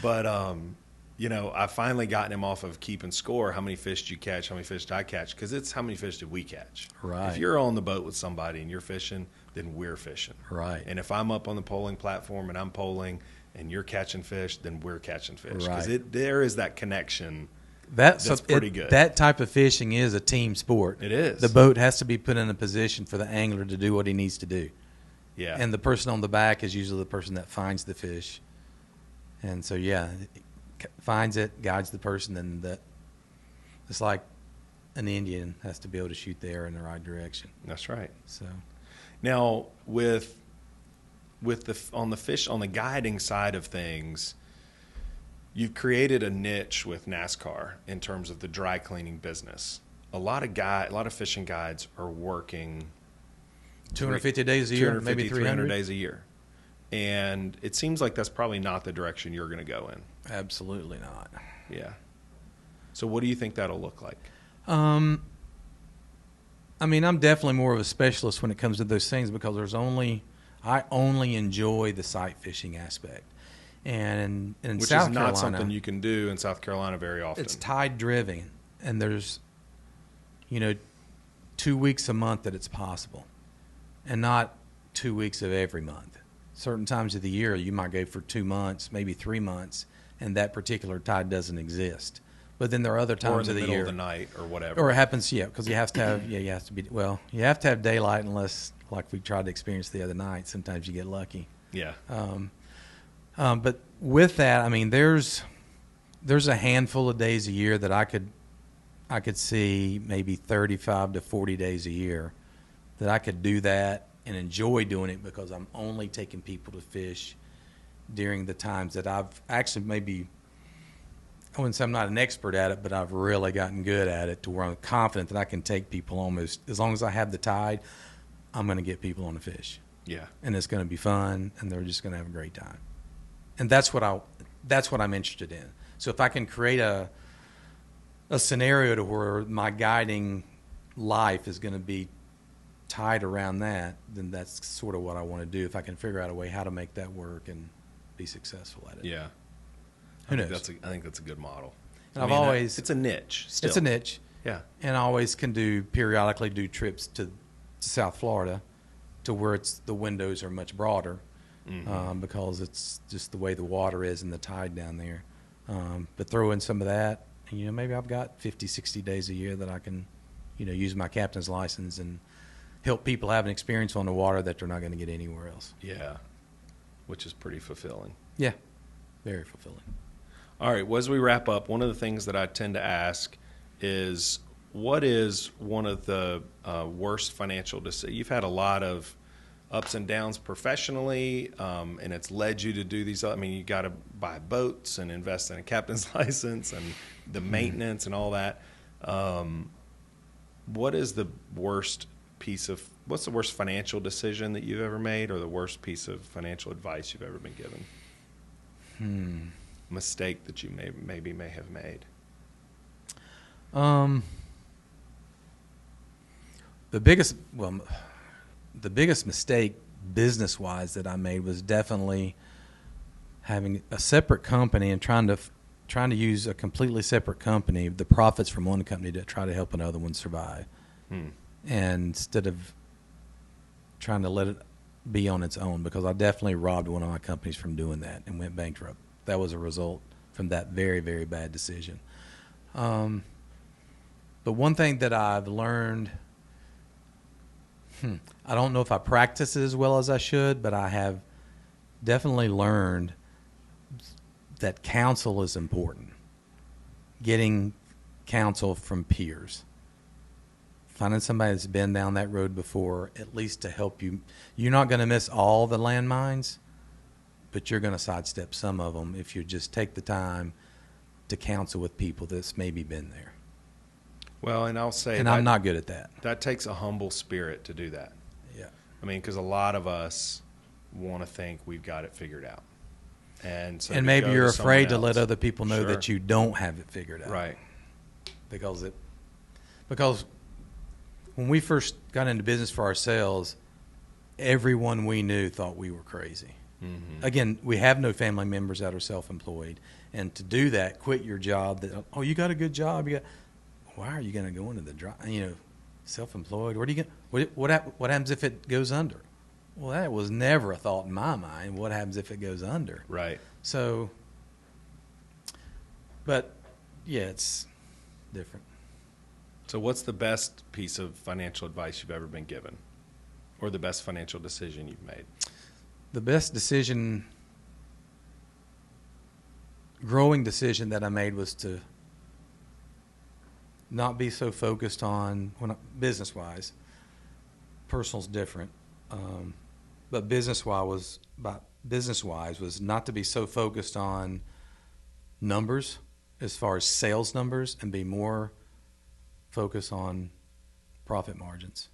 S1: But, I finally gotten him off of keeping score. How many fish did you catch? How many fish did I catch? Because it's how many fish did we catch?
S2: Right.
S1: If you're on the boat with somebody and you're fishing, then we're fishing.
S2: Right.
S1: And if I'm up on the polling platform and I'm polling and you're catching fish, then we're catching fish.
S2: Right.
S1: Because there is that connection.
S2: That's
S1: pretty good.
S2: That type of fishing is a team sport.
S1: It is.
S2: The boat has to be put in a position for the angler to do what he needs to do.
S1: Yeah.
S2: And the person on the back is usually the person that finds the fish. And so, finds it, guides the person, and it's like an Indian has to be able to shoot the arrow in the right direction.
S1: That's right.
S2: So
S1: Now, on the guiding side of things, you've created a niche with NASCAR in terms of the dry cleaning business. A lot of fishing guides are working
S2: 250 days a year, maybe 300
S1: days a year. And it seems like that's probably not the direction you're going to go in.
S2: Absolutely not.
S1: Yeah. So what do you think that'll look like?
S2: I mean, I'm definitely more of a specialist when it comes to those things because I only enjoy the sight fishing aspect. And in
S1: Which
S2: South
S1: is not
S2: Carolina,
S1: something you can do in South Carolina very often.
S2: it's tide driven, and there's 2 weeks a month that it's possible, and not 2 weeks of every month. Certain times of the year you might go for 2 months, maybe 3 months, and that particular tide doesn't exist. But then there are other times of the
S1: middle
S2: year,
S1: of the night or whatever.
S2: or it happens, because you have to have, you have to have daylight unless, like we tried to experience the other night. Sometimes you get lucky.
S1: Yeah.
S2: But with that, I mean, there's a handful of days a year that I could see maybe 35 to 40 days a year that I could do that and enjoy doing it because I'm only taking people to fish during the times that I've actually I wouldn't say I'm not an expert at it, but I've really gotten good at it to where I'm confident that I can take people almost, as long as I have the tide, I'm going to get people on the fish.
S1: Yeah.
S2: And it's going to be fun, and they're just going to have a great time. And that's what I'm interested in. So if I can create a scenario to where my guiding life is going to be tied around that, then that's sort of what I want to do. If I can figure out a way how to make that work and be successful at it.
S1: Yeah.
S2: Who knows?
S1: I think that's a good model.
S2: And I've always
S1: it's a niche. Still.
S2: It's a niche.
S1: Yeah.
S2: And I always can periodically do trips to South Florida, to where the windows are much broader, because it's just the way the water is and the tide down there. But throw in some of that, and maybe I've got 50, 60 days a year that I can, use my captain's license and help people have an experience on the water that they're not going to get anywhere else.
S1: Yeah. Which is pretty fulfilling.
S2: Yeah. Very fulfilling.
S1: All right. Well, as we wrap up, one of the things that I tend to ask is, what is one of the worst financial decisions? You've had a lot of ups and downs professionally, and it's led you to do these. I mean, you got to buy boats and invest in a captain's license and the maintenance and all that. What's the worst financial decision that you've ever made, or the worst piece of financial advice you've ever been given? Mistake that you may have made.
S2: The biggest mistake business-wise that I made was definitely having a separate company and trying trying to use a completely separate company, the profits from one company, to try to help another one survive. And instead of trying to let it be on its own, because I definitely robbed one of my companies from doing that and went bankrupt. That was a result from that very, very bad decision. But one thing that I've learned, I don't know if I practice it as well as I should, but I have definitely learned that counsel is important. Getting counsel from peers. Finding somebody that's been down that road before, at least to help you. You're not going to miss all the landmines, but you're going to sidestep some of them if you just take the time to counsel with people that's maybe been there.
S1: Well, and I'll say,
S2: and I'm not good at that.
S1: That takes a humble spirit to do that.
S2: Yeah.
S1: I mean, because a lot of us want to think we've got it figured out. And so
S2: maybe you're afraid to let other people know
S1: Sure.
S2: that you don't have it figured out.
S1: Right.
S2: Because when we first got into business for ourselves, everyone we knew thought we were crazy.
S1: Mm-hmm.
S2: Again, we have no family members that are self-employed. And to do that, quit your job, you got a good job. Why are you going to go into the self-employed? What happens if it goes under? Well, that was never a thought in my mind. What happens if it goes under?
S1: Right.
S2: So, but yeah, it's different.
S1: So what's the best piece of financial advice you've ever been given, or the best financial decision you've made?
S2: The best growing decision that I made was to not be so focused on, business-wise. Personal's different. But business-wise was not to be so focused on numbers as far as sales numbers, and be more focused on profit margins.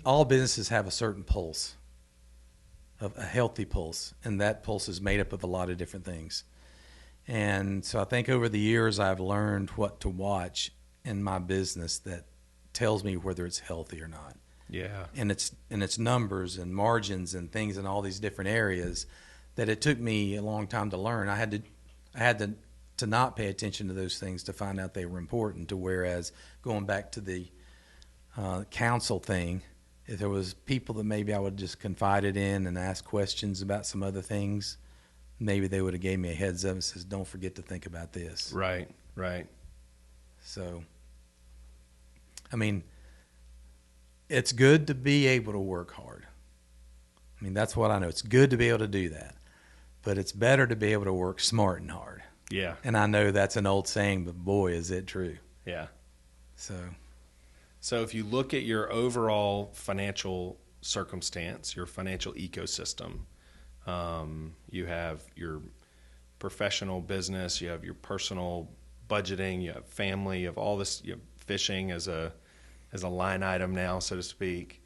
S2: All businesses have a certain pulse, a healthy pulse, and that pulse is made up of a lot of different things. And so I think over the years I've learned what to watch in my business that tells me whether it's healthy or not.
S1: Yeah.
S2: And it's numbers and margins and things in all these different areas that it took me a long time to learn. I had to not pay attention to those things to find out they were important. To whereas going back to the counsel thing, if there was people that maybe I would just confided in and ask questions about some other things, maybe they would have gave me a heads up and says, "Don't forget to think about this."
S1: Right.
S2: So, I mean, it's good to be able to work hard. I mean, that's what I know. It's good to be able to do that. But it's better to be able to work smart and hard.
S1: Yeah.
S2: And I know that's an old saying, but boy, is it true.
S1: Yeah.
S2: So
S1: if you look at your overall financial circumstance, your financial ecosystem, you have your professional business, you have your personal budgeting, you have family, you have all this, you have fishing as a line item now, so to speak.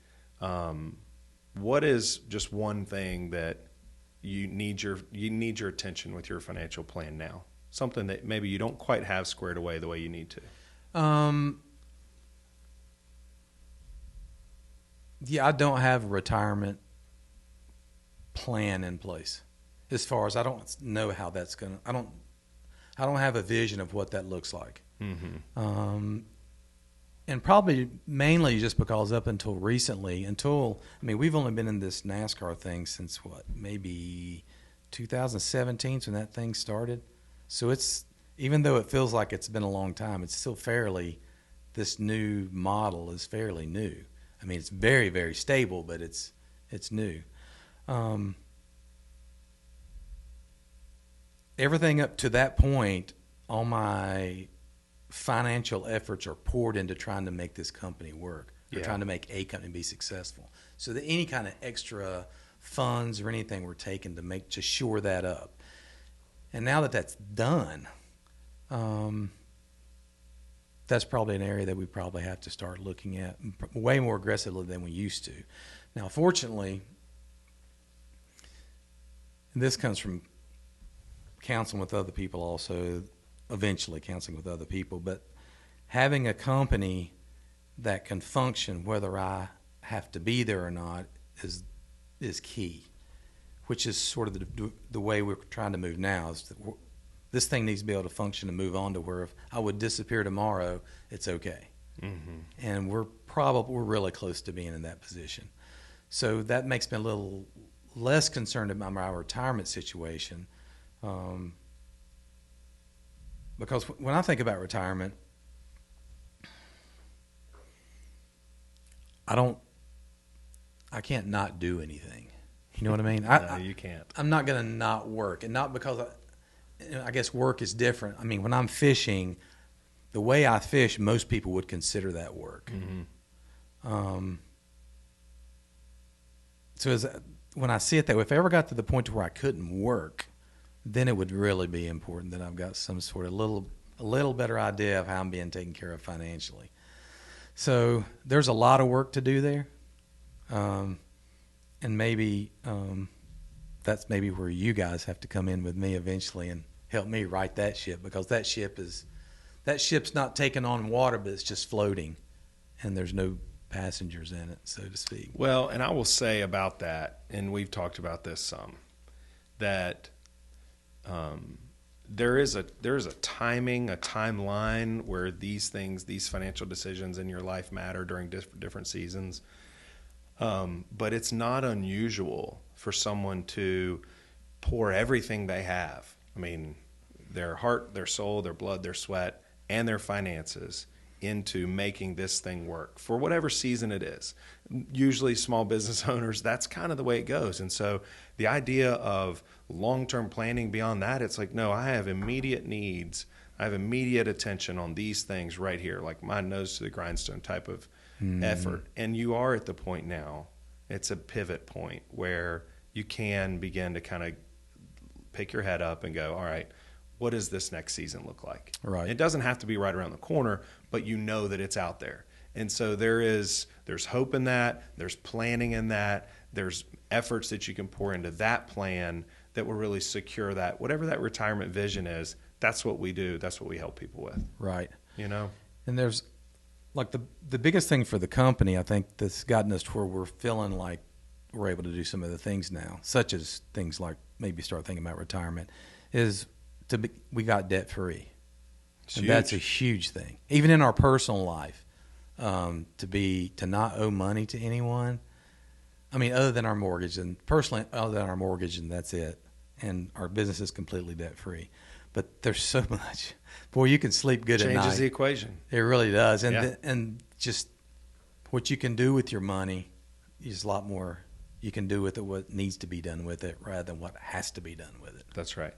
S1: What is just one thing that you need your attention with your financial plan now? Something that maybe you don't quite have squared away the way you need to.
S2: Yeah, I don't have a retirement plan in place. As far as I don't know how that's gonna. I don't have a vision of what that looks like. Mm-hmm. And probably mainly just because up until recently, we've only been in this NASCAR thing since maybe 2017, when that thing started. So it's, even though it feels like it's been a long time, it's still this new model is fairly new. I mean, it's very, very stable, but it's new. Everything up to that point, all my financial efforts are poured into trying to make this company work, or trying to make a company be successful. So that any kind of extra funds or anything were taken to shore that up. And now that that's done, that's probably an area that we probably have to start looking at way more aggressively than we used to. Now, fortunately, and this comes from counseling with other people also, eventually counseling with other people, but having a company that can function whether I have to be there or not is key. which is sort of the way we're trying to move now. Is that this thing needs to be able to function and move on to where if I would disappear tomorrow, it's okay. Mm-hmm. And we're really close to being in that position. So that makes me a little less concerned about my retirement situation, because when I think about retirement, I can't not do anything. You know what I mean?
S1: No, you can't.
S2: I'm not going to not work, and not because I guess work is different. I mean, when I'm fishing, the way I fish, most people would consider that work. Mm-hmm. When I see it that way, if I ever got to the point to where I couldn't work, then it would really be important that I've got some sort of a little better idea of how I'm being taken care of financially. So there's a lot of work to do there, and maybe that's maybe where you guys have to come in with me eventually and help me right that ship, because that ship's not taking on water, but it's just floating, and there's no passengers in it, so to speak.
S1: Well, and I will say about that, and we've talked about this some, that there is a timeline where these financial decisions in your life matter during their seasons. But it's not unusual for someone to pour everything they have. I mean, their heart, their soul, their blood, their sweat, and their finances into making this thing work for whatever season it is. Usually small business owners, that's kind of the way it goes. And so the idea of long-term planning beyond that, it's like, no, I have immediate needs. I have immediate attention on these things right here, like my nose to the grindstone type of effort. And you are at the point now, it's a pivot point where you can begin to kind of pick your head up and go, all right, what does this next season look like?
S2: Right.
S1: It doesn't have to be right around the corner, but you know that it's out there. And so there's hope in that, there's planning in that, there's efforts that you can pour into that plan that will really secure that. Whatever that retirement vision is, that's what we do. That's what we help people with.
S2: Right.
S1: You know?
S2: And there's, like, the biggest thing for the company, I think, that's gotten us to where we're feeling like we're able to do some of the things now, such as things like maybe start thinking about retirement, is we got debt free. And that's a huge thing. Even in our personal life, to not owe money to anyone. I mean, other than our mortgage, and that's it. And our business is completely debt free. But there's so much. Boy, you can sleep good at night.
S1: Changes the equation.
S2: It really does. And and just what you can do with your money is a lot more. You can do with it what needs to be done with it rather than what has to be done with it.
S1: That's right.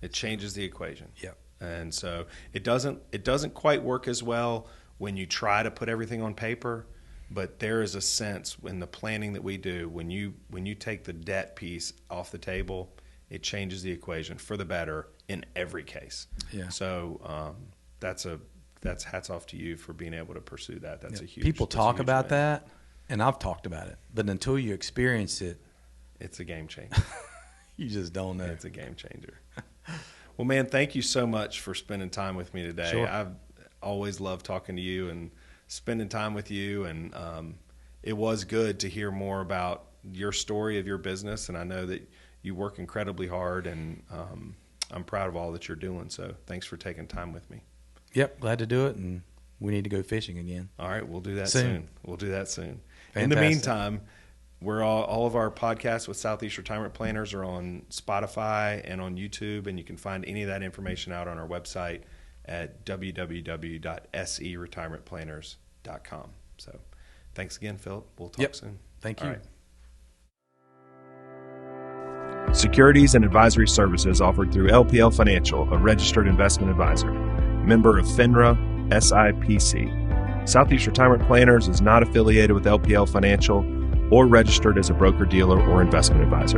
S1: It changes the equation.
S2: Yep.
S1: And so it doesn't quite work as well when you try to put everything on paper, but there is a sense in the planning that we do when you take the debt piece off the table, it changes the equation for the better in every case. Yeah. So that's hats off to you for being able to pursue that. That's a huge.
S2: People talk about that, and I've talked about it, but until you experience it,
S1: it's a game changer.
S2: You just don't know.
S1: It's a game changer. Well, man, thank you so much for spending time with me today.
S2: Sure.
S1: I've always loved talking to you and spending time with you, and it was good to hear more about your story of your business, and I know that you work incredibly hard, and I'm proud of all that you're doing, so thanks for taking time with me.
S2: Yep, glad to do it, and we need to go fishing again.
S1: All right, we'll do that soon. We'll do that soon.
S2: Fantastic.
S1: In the meantime, we're all of our podcasts with Southeast Retirement Planners are on Spotify and on YouTube, and you can find any of that information out on our website at www.seretirementplanners.com. So thanks again, Phillip. We'll talk soon.
S2: Thank you.
S1: All right. Securities and advisory services offered through LPL Financial, a registered investment advisor, member of FINRA, SIPC. Southeast Retirement Planners is not affiliated with LPL Financial or registered as a broker-dealer or investment advisor.